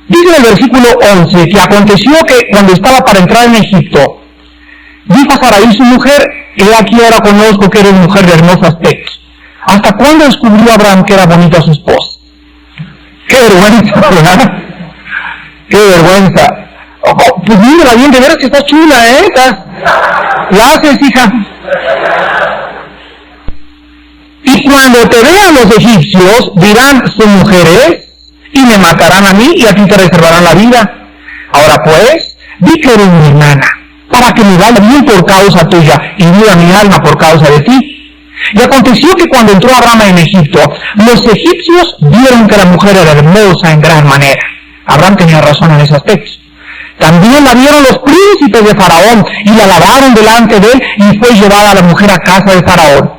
Dice en el versículo 11 que aconteció que cuando estaba para entrar en Egipto, dijo a Sarai su mujer, he aquí ahora conozco que eres mujer de hermoso aspecto. ¿Hasta cuándo descubrió Abraham que era bonita su esposa? ¡Qué vergüenza, ¿verdad? ¡Qué vergüenza! Oh, pues mírala bien, de veras que estás chula, ¿eh? La haces, hija. Y cuando te vean los egipcios, dirán, su mujer es, y me matarán a mí, y a ti te reservarán la vida. Ahora pues, di que eres mi hermana, para que me vaya bien por causa tuya, y viva mi alma por causa de ti. Y aconteció que cuando entró Abraham en Egipto, los egipcios vieron que la mujer era hermosa en gran manera. Abraham tenía razón en ese aspecto. También la vieron los príncipes de Faraón, y la alabaron delante de él, y fue llevada a la mujer a casa de Faraón.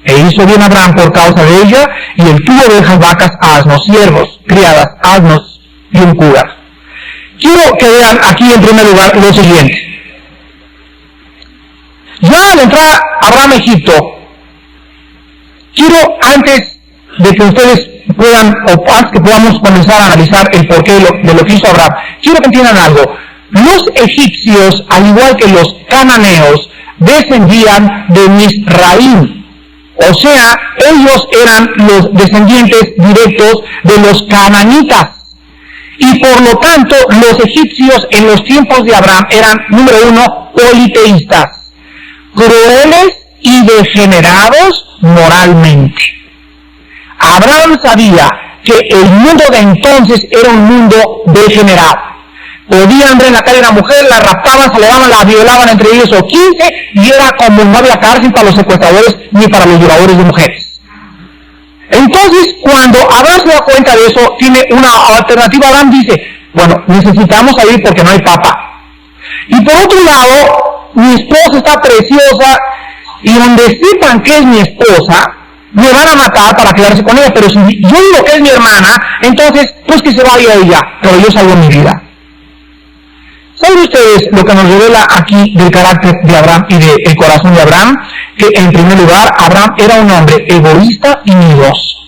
E hizo bien Abraham por causa de ella, y él tuvo ovejas, vacas, asnos, siervos, criadas, asnos y un cura. Quiero que vean aquí en primer lugar lo siguiente. Ya al entrar Abraham a Egipto, quiero antes de que ustedes puedan, o antes que podamos comenzar a analizar el porqué de lo que hizo Abraham, quiero que entiendan algo. Los egipcios, al igual que los cananeos, descendían de Misraim. O sea, ellos eran los descendientes directos de los cananitas. Y por lo tanto, los egipcios en los tiempos de Abraham eran, número uno, politeístas, crueles y degenerados moralmente. Abraham sabía que el mundo de entonces era un mundo degenerado. Podían ver en la calle a una mujer, la raptaban, se levaban, la violaban entre ellos o 15, y era como no había cárcel para los secuestradores ni para los violadores de mujeres. Entonces, cuando Abraham se da cuenta de eso, tiene una alternativa. Abraham dice, bueno, necesitamos salir porque no hay papa. Y por otro lado, mi esposa está preciosa, y donde sepan que es mi esposa, me van a matar para quedarse con ella, pero si yo digo que es mi hermana, entonces, pues que se vaya ella, pero yo salvo mi vida. ¿Saben ustedes lo que nos revela aquí del carácter de Abraham y del corazón de Abraham? Que en primer lugar, Abraham era un hombre egoísta y miedoso.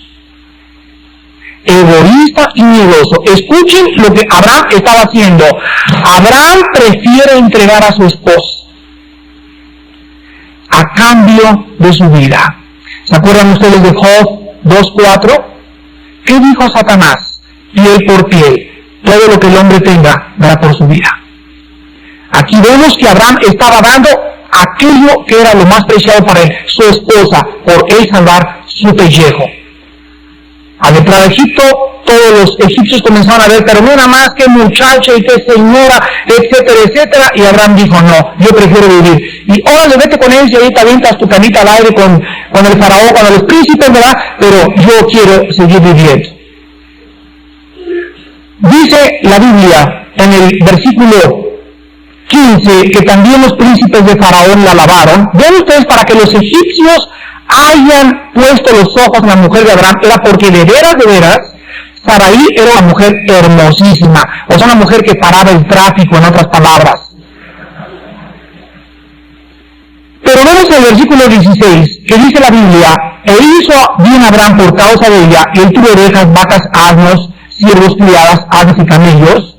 Egoísta y miedoso. Escuchen lo que Abraham estaba haciendo. Abraham prefiere entregar a su esposa a cambio de su vida. ¿Se acuerdan ustedes de Job 2:4? ¿Qué dijo Satanás? Piel por piel. Todo lo que el hombre tenga, dará por su vida. Aquí vemos que Abraham estaba dando aquello que era lo más preciado para él, su esposa, por él salvar su pellejo. Al entrar a Egipto, todos los egipcios comenzaron a ver, pero no era más que muchacha y que señora, etcétera, etcétera, y Abraham dijo, no, yo prefiero vivir. Y órale, vete con él, si ahorita avientas tu canita al aire con el faraón, con los príncipes, ¿verdad? Pero yo quiero seguir viviendo. Dice la Biblia, en el versículo 15, que también los príncipes de Faraón la alabaron. Vean ustedes, para que los egipcios hayan puesto los ojos en la mujer de Abraham, era porque de veras, Saraí era una mujer hermosísima, o sea, una mujer que paraba el tráfico, en otras palabras. Pero vemos el versículo 16, que dice la Biblia, e hizo bien Abraham por causa de ella, y él tuvo ovejas, vacas, asnos, siervos, criadas, aves y camellos.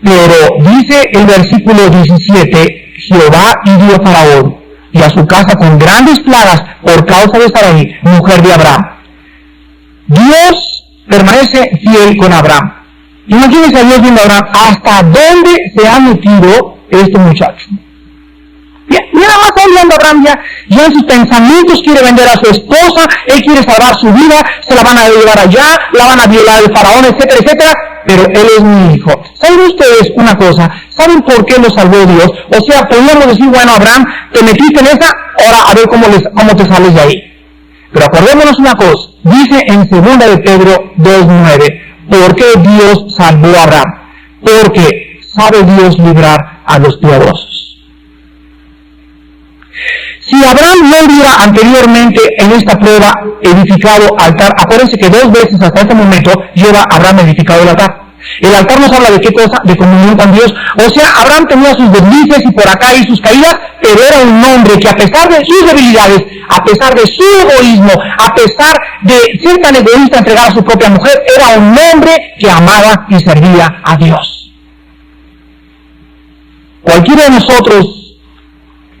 Pero dice el versículo 17, Jehová hirió a Faraón y a su casa con grandes plagas por causa de Sarai, mujer de Abraham. Dios permanece fiel con Abraham. Imagínense a Dios viendo a Abraham, ¿hasta dónde se ha metido este muchacho? Mira más hablando Abraham ya en sus pensamientos quiere vender a su esposa, él quiere salvar su vida, se la van a llevar allá, la van a violar el faraón, etcétera, etcétera, pero él es mi hijo. ¿Saben ustedes una cosa? ¿Saben por qué lo salvó Dios? O sea, podríamos decir, bueno, Abraham, te metiste en esa, ahora a ver cómo te sales de ahí. Pero acordémonos una cosa, dice en 2 de Pedro 2:9, ¿por qué Dios salvó a Abraham? Porque sabe Dios librar a los piadosos. Si Abraham no hubiera anteriormente en esta prueba edificado altar, acuérdense que 2 veces hasta este momento lleva Abraham edificado el altar. El altar nos habla de qué cosa, de comunión con Dios. O sea, Abraham tenía sus deslices y por acá y sus caídas, pero era un hombre que a pesar de sus debilidades, a pesar de su egoísmo, a pesar de ser tan egoísta, entregar a su propia mujer, era un hombre que amaba y servía a Dios. Cualquiera de nosotros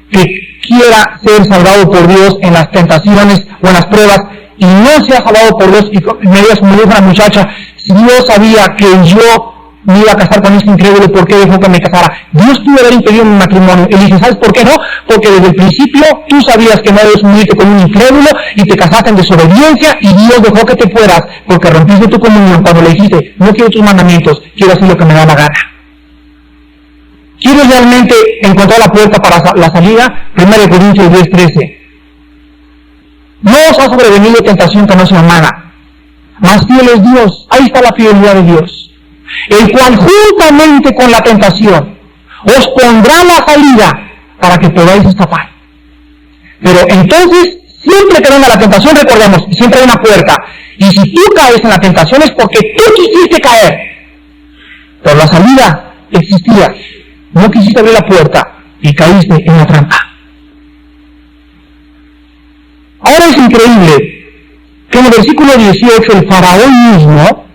que quiera ser salvado por Dios en las tentaciones o en las pruebas y no sea salvado por Dios, y me digas como dijo la muchacha, si Dios sabía que yo me iba a casar con este incrédulo, ¿por qué dejó que me casara? Dios pudo haber impedido mi matrimonio. Y dice, ¿sabes por qué no? Porque desde el principio tú sabías que no debes unirte con un incrédulo y te casaste en desobediencia y Dios dejó que te fueras porque rompiste tu comunión cuando le dijiste, no quiero tus mandamientos, quiero hacer lo que me da la gana. ¿Quieres realmente encontrar la puerta para la salida? 1 Corintios 10:13. No os ha sobrevenido tentación que no sea humana, mas fiel es Dios. Ahí está la fidelidad de Dios, el cual juntamente con la tentación os pondrá la salida para que podáis escapar. Pero entonces, siempre que venga la tentación, recordemos, siempre hay una puerta. Y si tú caes en la tentación es porque tú quisiste caer, pero la salida existía. No quisiste abrir la puerta y caíste en la trampa. Ahora es increíble que en el versículo 18 el faraón mismo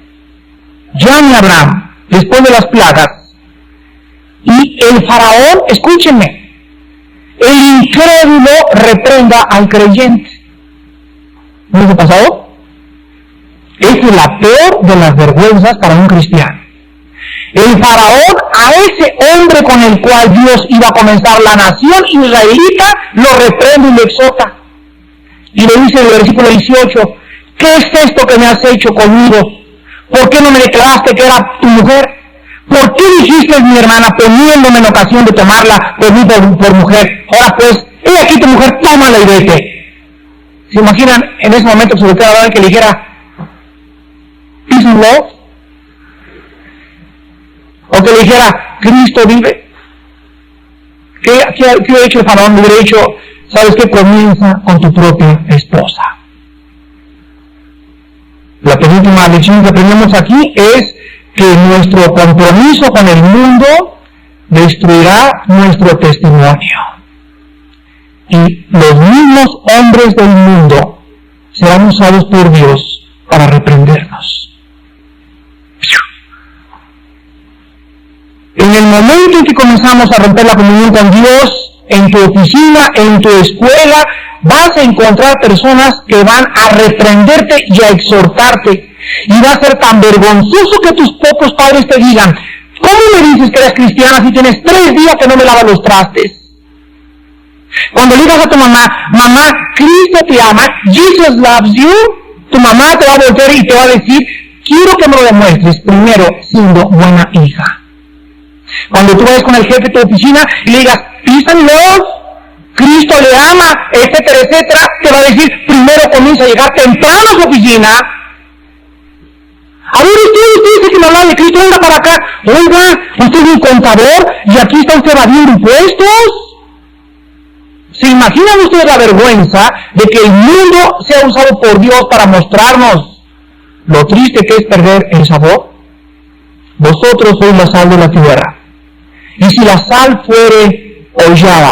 llame a Abraham después de las plagas y el faraón, escúchenme, el incrédulo reprenda al creyente. ¿No les ha pasado? Esta es la peor de las vergüenzas para un cristiano. El faraón a ese hombre con el cual Dios iba a comenzar la nación israelita lo reprende y lo exhorta. Y le dice en el versículo 18, ¿qué es esto que me has hecho conmigo? ¿Por qué no me declaraste que era tu mujer? ¿Por qué dijiste, mi hermana, poniéndome en ocasión de tomarla por mí por mujer? Ahora pues, he aquí tu mujer, tómala y vete. ¿Se imaginan en ese momento sobre todo a que le dijera, peace and love? O que le dijera, Cristo vive. ¿Qué hubiera hecho el faraón? Le hubiera dicho, ¿sabes qué? Comienza con tu propia esposa. La penúltima lección que aprendemos aquí es que nuestro compromiso con el mundo destruirá nuestro testimonio. Y los mismos hombres del mundo serán usados por Dios para reprendernos. En el momento en que comenzamos a romper la comunión con Dios, en tu oficina, en tu escuela, vas a encontrar personas que van a reprenderte y a exhortarte. Y va a ser tan vergonzoso que tus propios padres te digan, ¿cómo me dices que eres cristiana si tienes 3 días que no me lavas los trastes? Cuando le digas a tu mamá, mamá, Cristo te ama, Jesus loves you, tu mamá te va a volver y te va a decir, quiero que me lo demuestres primero siendo buena hija. Cuando tú vayas con el jefe de tu oficina y le digas, peace and love, Cristo le ama, etcétera, etcétera, te va a decir, primero comienza a llegar temprano a su oficina. A ver, usted dice que me habla de Cristo, venga para acá. Oiga, usted es un contador y aquí está usted evadiendo impuestos. ¿Se imaginan ustedes la vergüenza de que el mundo sea usado por Dios para mostrarnos lo triste que es perder el sabor. Vosotros sois la sal de la tierra. Y si la sal fuere hollada,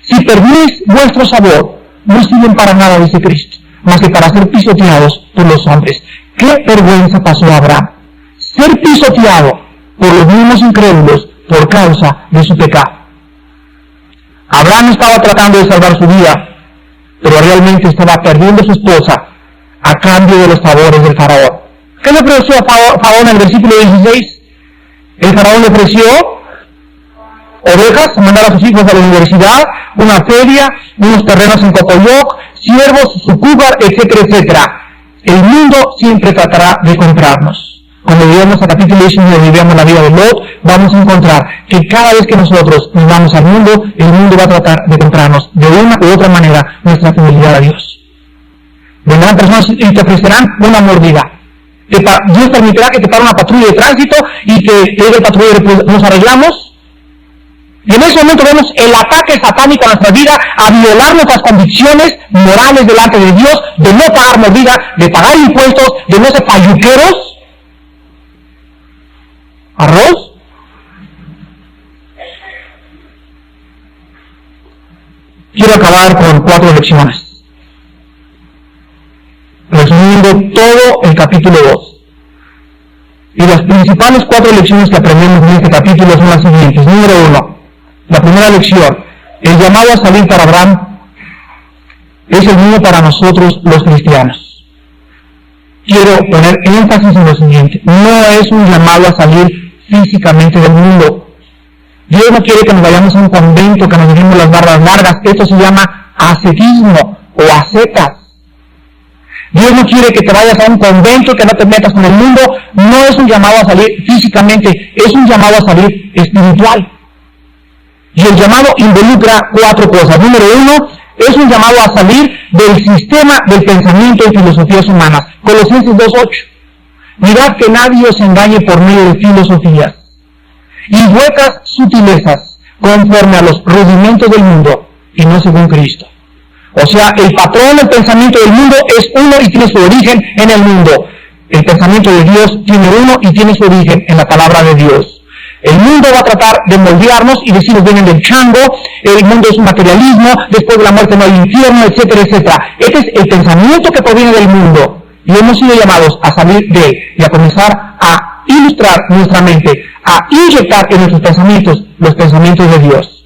si perdéis vuestro sabor, no sirven para nada, dice Cristo, más que para ser pisoteados por los hombres. ¡Qué vergüenza pasó a Abraham! Ser pisoteado por los mismos incrédulos por causa de su pecado. Abraham estaba tratando de salvar su vida, pero realmente estaba perdiendo a su esposa a cambio de los favores del faraón. ¿Qué le ofreció a faraón en el versículo 16? El faraón le ofreció ovejas, mandar a sus hijos a la universidad, una feria, unos terrenos en Cocoyoc, siervos, su cúbar, etcétera, etcétera. El mundo siempre tratará de comprarnos. Cuando lleguemos a capítulo 19 y veamos la vida de Lot, vamos a encontrar que cada vez que nosotros nos vamos al mundo, el mundo va a tratar de comprarnos de una u otra manera nuestra fidelidad a Dios. Vendrán personas y te ofrecerán una mordida. Dios permitirá que te pare una patrulla de tránsito y que llegue el patrullero, pues nos arreglamos. Y en ese momento vemos el ataque satánico a nuestra vida, a violar nuestras convicciones morales delante de Dios, de no pagar mordida, de pagar impuestos, de no ser payuqueros. ¿Arroz? Quiero acabar con 4 lecciones, resumiendo todo el capítulo 2. Y las principales 4 lecciones que aprendemos en este capítulo son las siguientes. Número 1, la primera lección: el llamado a salir para Abraham es el mismo para nosotros los cristianos. Quiero poner énfasis en lo siguiente: no es un llamado a salir físicamente del mundo. Dios no quiere que nos vayamos a un convento, que nos dejemos las barbas largas. Esto se llama ascetismo o ascetas. Dios no quiere que te vayas a un convento, que no te metas con el mundo. No es un llamado a salir físicamente, es un llamado a salir espiritual. Y el llamado involucra 4 cosas. Número 1, es un llamado a salir del sistema del pensamiento y filosofías humanas. Colosenses 2:8. Mirad que nadie os engañe por medio de filosofías y huecas sutilezas conforme a los rudimentos del mundo y no según Cristo. O sea, el patrón del pensamiento del mundo es uno y tiene su origen en el mundo. El pensamiento de Dios tiene uno y tiene su origen en la palabra de Dios. El mundo va a tratar de moldearnos y decirnos vienen del chango, el mundo es un materialismo, después de la muerte no hay infierno, etcétera, etcétera. Este es el pensamiento que proviene del mundo. Y hemos sido llamados a salir de él y a comenzar a ilustrar nuestra mente, a inyectar en nuestros pensamientos los pensamientos de Dios.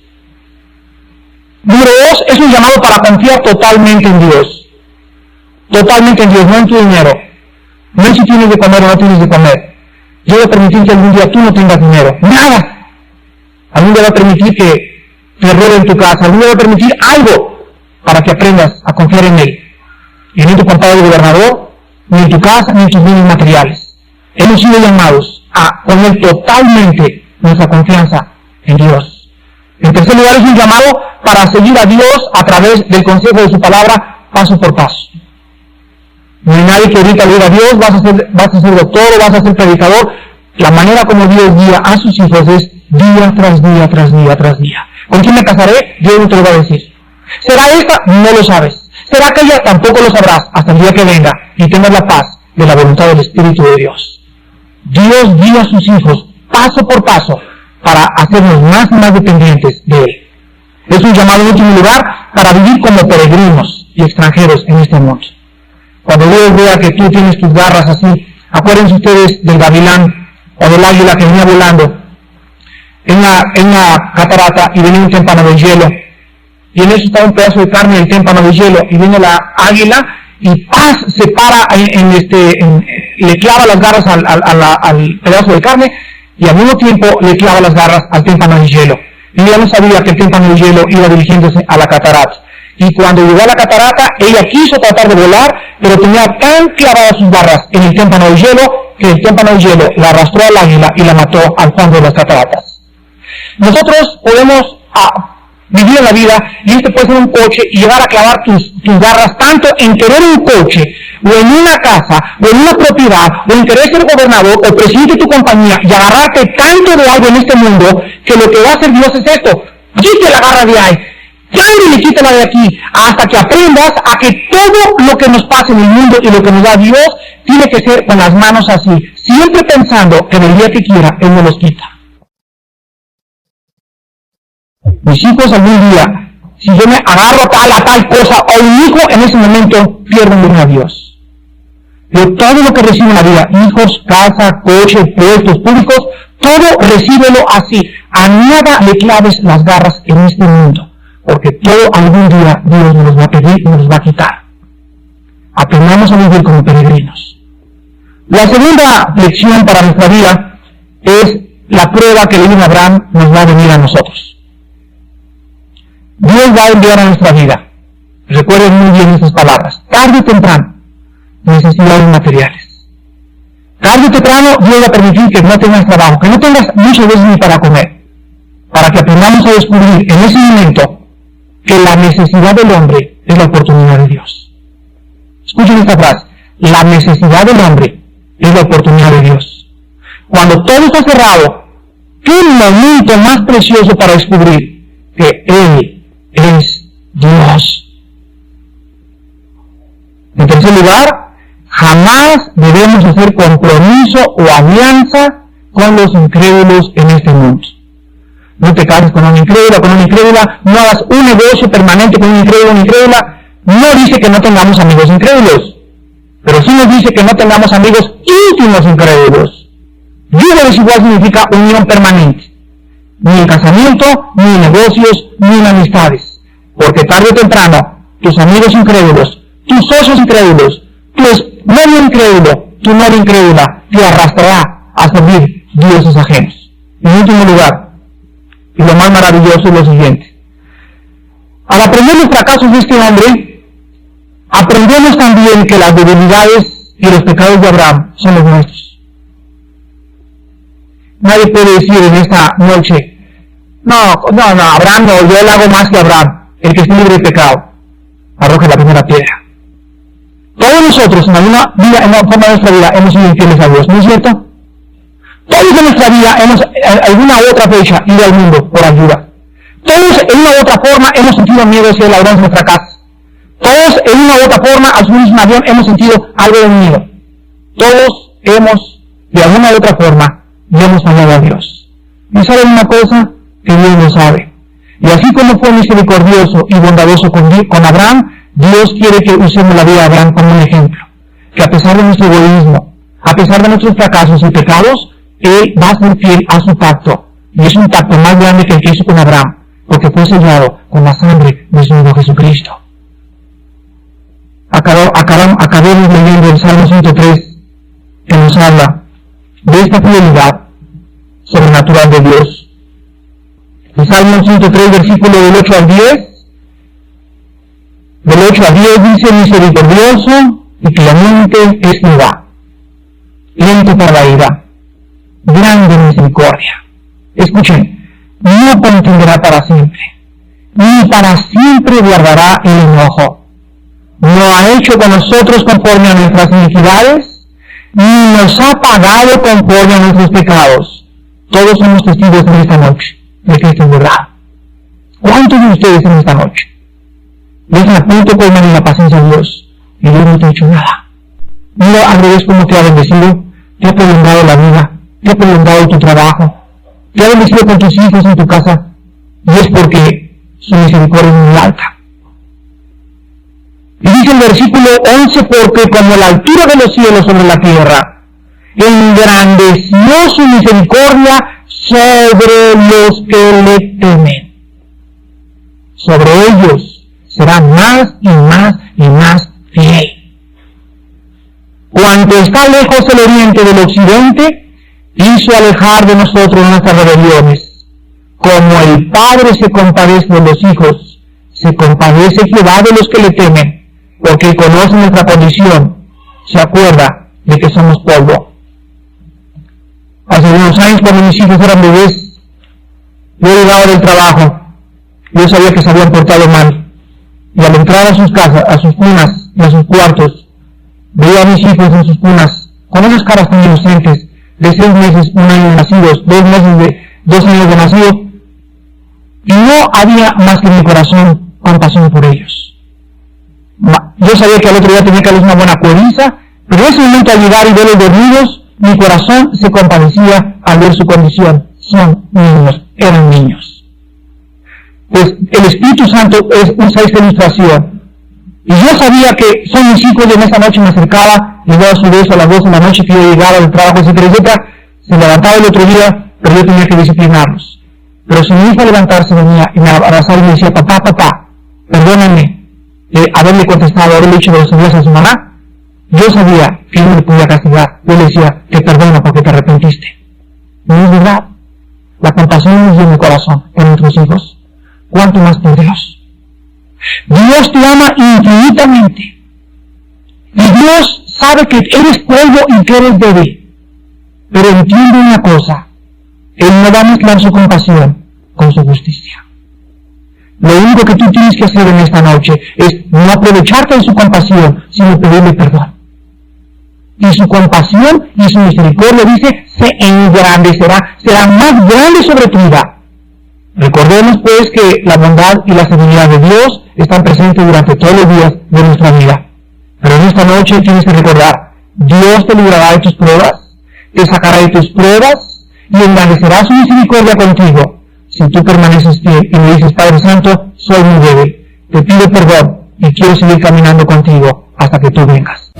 Número 2, es un llamado para confiar totalmente en Dios. Totalmente en Dios, no en tu dinero. No en si tienes de comer o no tienes de comer. Yo voy a permitir que algún día tú no tengas dinero. Nada. Algún día va a permitir que te roben tu casa. Algún día va a permitir algo para que aprendas a confiar en él. Y no en tu contador de gobernador, ni en tu casa, ni en tus bienes materiales. Hemos sido llamados a poner totalmente nuestra confianza en Dios. En tercer lugar, es un llamado para seguir a Dios a través del consejo de su palabra, paso por paso. No hay nadie que ahorita le diga a Dios, vas a ser doctor o vas a ser predicador. La manera como Dios guía a sus hijos es día tras día, tras día, tras día. ¿Con quién me casaré? Dios no te lo va a decir. ¿Será esta? No lo sabes. ¿Será aquella? Tampoco lo sabrás hasta el día que venga y tengas la paz de la voluntad del Espíritu de Dios. Dios guía a sus hijos paso por paso para hacernos más y más dependientes de Él. Es un llamado en último lugar para vivir como peregrinos y extranjeros en este mundo. Cuando Dios vea que tú tienes tus garras así, acuérdense ustedes del gavilán o del águila que venía volando en la catarata y venía un témpano de hielo. Y en eso estaba un pedazo de carne del témpano de hielo, y viene la águila y ¡paz! Se para, le clava las garras al pedazo de carne y al mismo tiempo le clava las garras al témpano de hielo. Y ella no sabía que el témpano de hielo iba dirigiéndose a la catarata. Y cuando llegó a la catarata, ella quiso tratar de volar, pero tenía tan clavadas sus garras en el témpano de hielo que el témpano de hielo la arrastró al águila y la mató al fondo de las cataratas. Nosotros podemos vivir en la vida, y este puede ser un coche, y llegar a clavar tus garras tanto en querer un coche, o en una casa, o en una propiedad, o en querer ser gobernador, o presidente de tu compañía, y agarrarte tanto de algo en este mundo, que lo que va a hacer Dios es esto: quite la garra de ahí, y quítala de aquí, hasta que aprendas a que todo lo que nos pasa en el mundo y lo que nos da Dios tiene que ser con las manos así, siempre pensando que en el día que quiera Él nos los quita. Mis hijos algún día, si yo me agarro a tal cosa, o un hijo en ese momento pierden a Dios. Pero todo lo que reciben en la vida, hijos, casa, coche, puestos públicos, todo recíbelo así. A nada le claves las garras en este mundo, porque todo algún día Dios nos los va a pedir y nos los va a quitar. Aprendamos a vivir como peregrinos. La segunda lección para nuestra vida es la prueba que le dio Abraham nos va a venir a nosotros. Dios va a enviar a nuestra vida, recuerden muy bien estas palabras, tarde o temprano, necesidades materiales. Tarde o temprano Dios va a permitir que no tengas trabajo, que no tengas muchas veces ni para comer, para que aprendamos a descubrir en ese momento que la necesidad del hombre es la oportunidad de Dios. Escuchen esta frase, la necesidad del hombre es la oportunidad de Dios. Cuando todo está cerrado, ¿qué momento más precioso para descubrir que Él es Dios? En tercer lugar, jamás debemos hacer compromiso o alianza con los incrédulos en este mundo. No te cases con una incrédula, no hagas un negocio permanente con un incrédulo, una incrédula. No dice que no tengamos amigos incrédulos, pero sí nos dice que no tengamos amigos íntimos incrédulos. Vida desigual significa unión permanente, ni en casamiento, ni en negocios, ni en amistades, porque tarde o temprano, tus amigos incrédulos, tus socios incrédulos, tu novio incrédulo, tu novia incrédula, te arrastrará a servir dioses ajenos. En último lugar, y lo más maravilloso es lo siguiente. Al aprender los fracasos de este hombre, aprendemos también que las debilidades y los pecados de Abraham son los nuestros. Nadie puede decir en esta noche, no, Abraham no, yo le hago más que Abraham, el que esté libre de pecado, arroje la primera piedra. Todos nosotros en alguna vida, en una forma de nuestra vida, hemos sido infieles a Dios, ¿no es cierto? Todos en nuestra vida hemos, en alguna u otra fecha, ido al mundo por ayuda. Todos en una u otra forma hemos sentido miedo hacia el ladrón de nuestra casa. Todos en una u otra forma, al subirnos un avión, hemos sentido algo de miedo. Todos hemos, de alguna u otra forma, y hemos fallado a Dios. ¿Y saben una cosa? Que Dios lo sabe. Y así como fue misericordioso y bondadoso con Abraham, Dios quiere que usemos la vida de Abraham como un ejemplo. Que a pesar de nuestro egoísmo, a pesar de nuestros fracasos y pecados, Él va a ser fiel a su pacto. Y es un pacto más grande que el que hizo con Abraham, porque fue sellado con la sangre de su Hijo Jesucristo. Acabemos leyendo el Salmo 103, que nos habla de esta fidelidad sobrenatural de Dios. El Salmo 103, versículo del 8 al 10, del 8 al 10 dice: misericordioso y clemente es Jehová, lento para la ira, grande misericordia. Escuchen, no contenderá para siempre, ni para siempre guardará el enojo. No ha hecho con nosotros conforme a nuestras iniquidades, ni nos ha pagado conforme a nuestros pecados. Todos somos testigos en esta noche de que esto es verdad. ¿Cuántos de ustedes en esta noche dejan a punto colman en la paciencia de Dios y Dios no te ha hecho nada? Mira al revés cómo te ha bendecido, te ha prolongado la vida, te ha prolongado tu trabajo, te ha bendecido con tus hijos en tu casa, y es porque su misericordia es muy alta. Y dice el versículo 11, porque como la altura de los cielos sobre la tierra, engrandeció su misericordia sobre los que le temen. Sobre ellos será más y más y más fiel. Cuanto está lejos el oriente del occidente, hizo alejar de nosotros nuestras rebeliones. Como el Padre se compadece de los hijos, se compadece Jehová de los que le temen, porque conoce nuestra condición, se acuerda de que somos polvo. Hace unos años, cuando mis hijos eran bebés, yo llegaba del trabajo, yo sabía que se habían portado mal, y al entrar a sus casas, a sus cunas y a sus cuartos, veía a mis hijos en sus cunas, con unas caras tan inocentes, de 6 meses, 1 año de nacidos, 2 años de nacido, y no había más que en mi corazón compasión por ellos. Yo sabía que al otro día tenía que darles una buena coherencia, pero en ese momento al llegar y verlos dormidos, mi corazón se compadecía al ver su condición. Son niños, eran niños. Pues el Espíritu Santo usa esta ilustración. Y yo sabía que son mis hijos y en esa noche me acercaba, les daba su beso a las 2 de la noche que yo llegaba del trabajo, etcétera, etcétera. Se levantaba el otro día, pero yo tenía que disciplinarlos. Pero si mi hija levantarse venía y me abrazaba y me decía, papá, perdóname haberle contestado, haberle dicho de los días a su mamá, yo sabía que no le podía castigar. Yo le decía, te perdono porque te arrepentiste. No es verdad. La compasión nos dio en el corazón en nuestros hijos. ¿Cuánto más por Dios? Dios te ama infinitamente. Y Dios sabe que eres polvo y que eres débil. Pero entiende una cosa. Él no va a mezclar su compasión con su justicia. Lo único que tú tienes que hacer en esta noche es no aprovecharte de su compasión, sino pedirle perdón. Y su compasión y su misericordia, dice, se engrandecerá, será más grande sobre tu vida. Recordemos pues que la bondad y la serenidad de Dios están presentes durante todos los días de nuestra vida. Pero en esta noche tienes que recordar, Dios te librará de tus pruebas, te sacará de tus pruebas y engrandecerá su misericordia contigo. Si tú permaneces fiel y me dices, Padre Santo, soy muy débil, te pido perdón y quiero seguir caminando contigo hasta que tú vengas.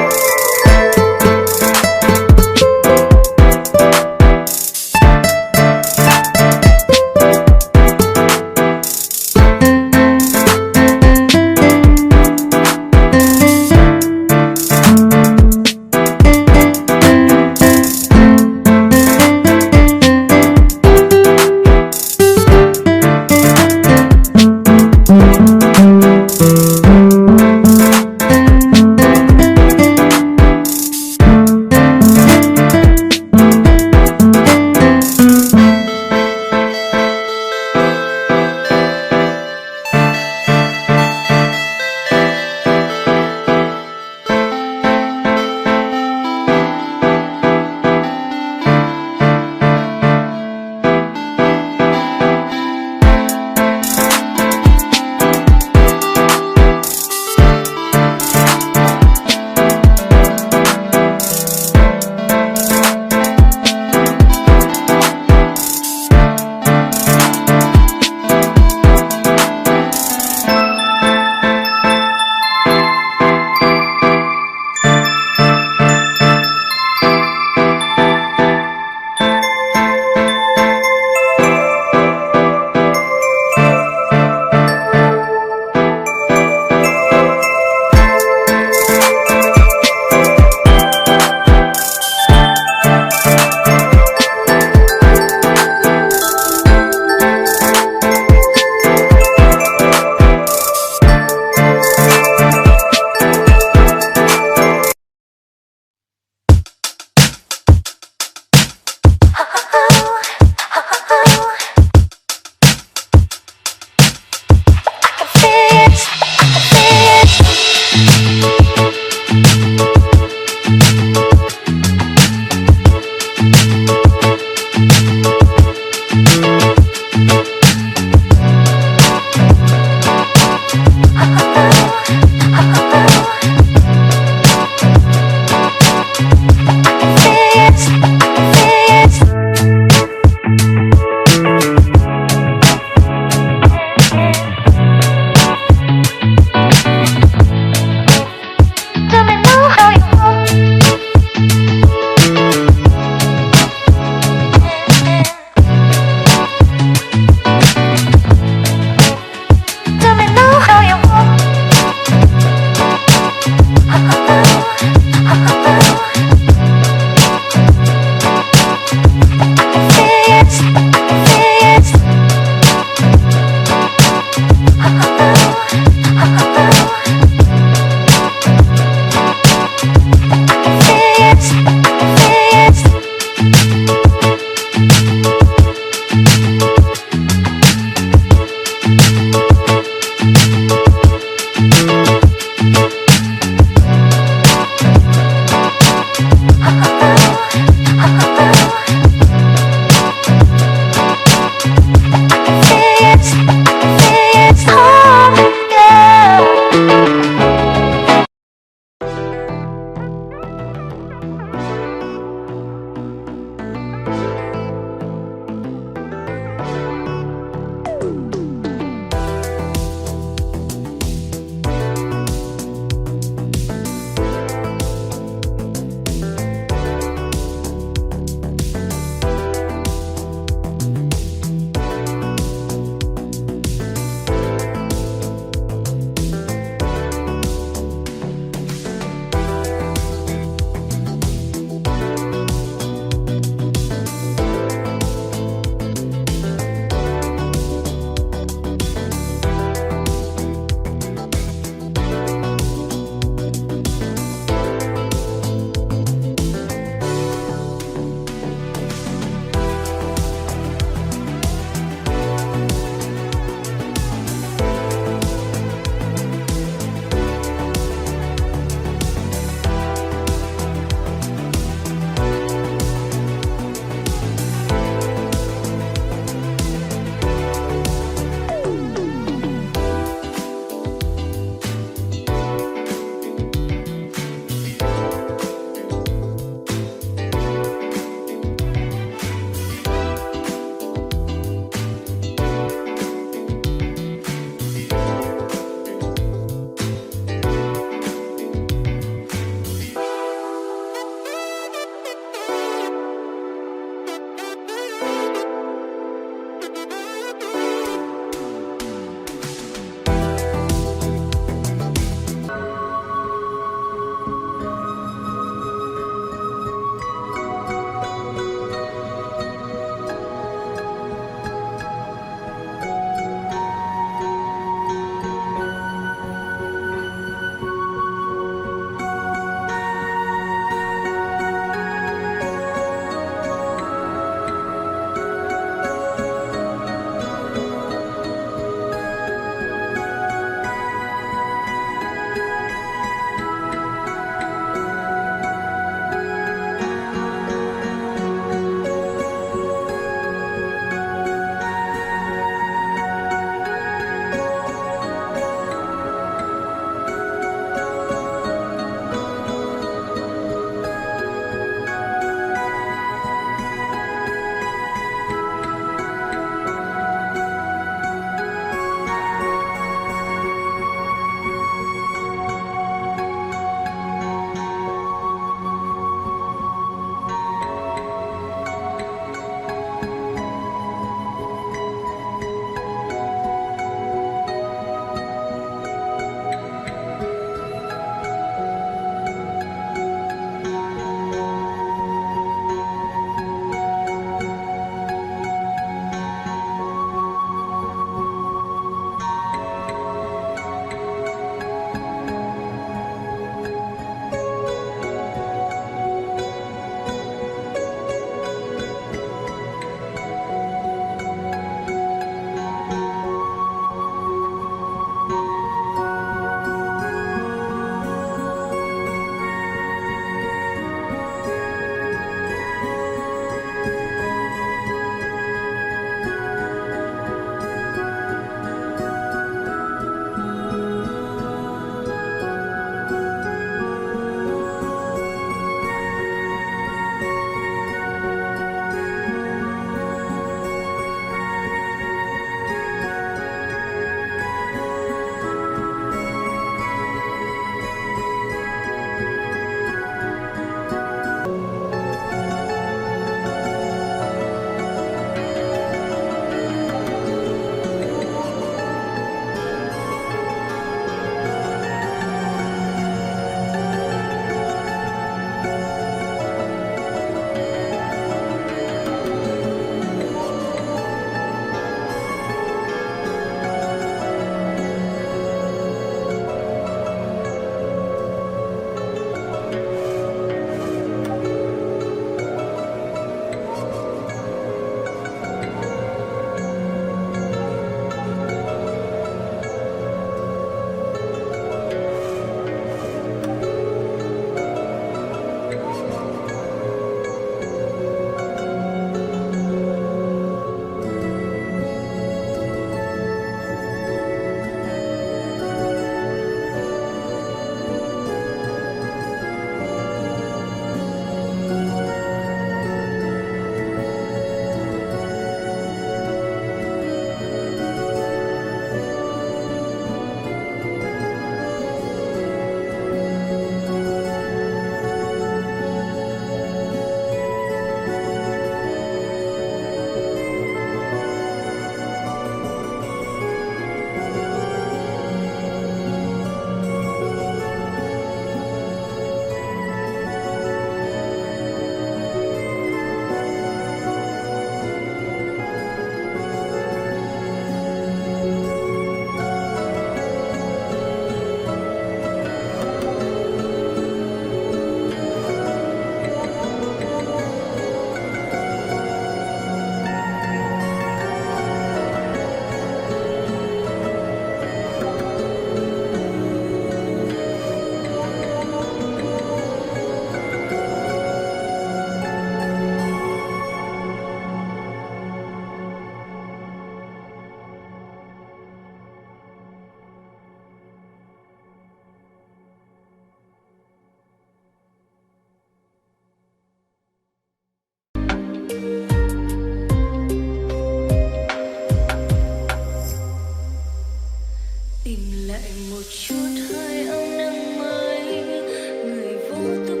tu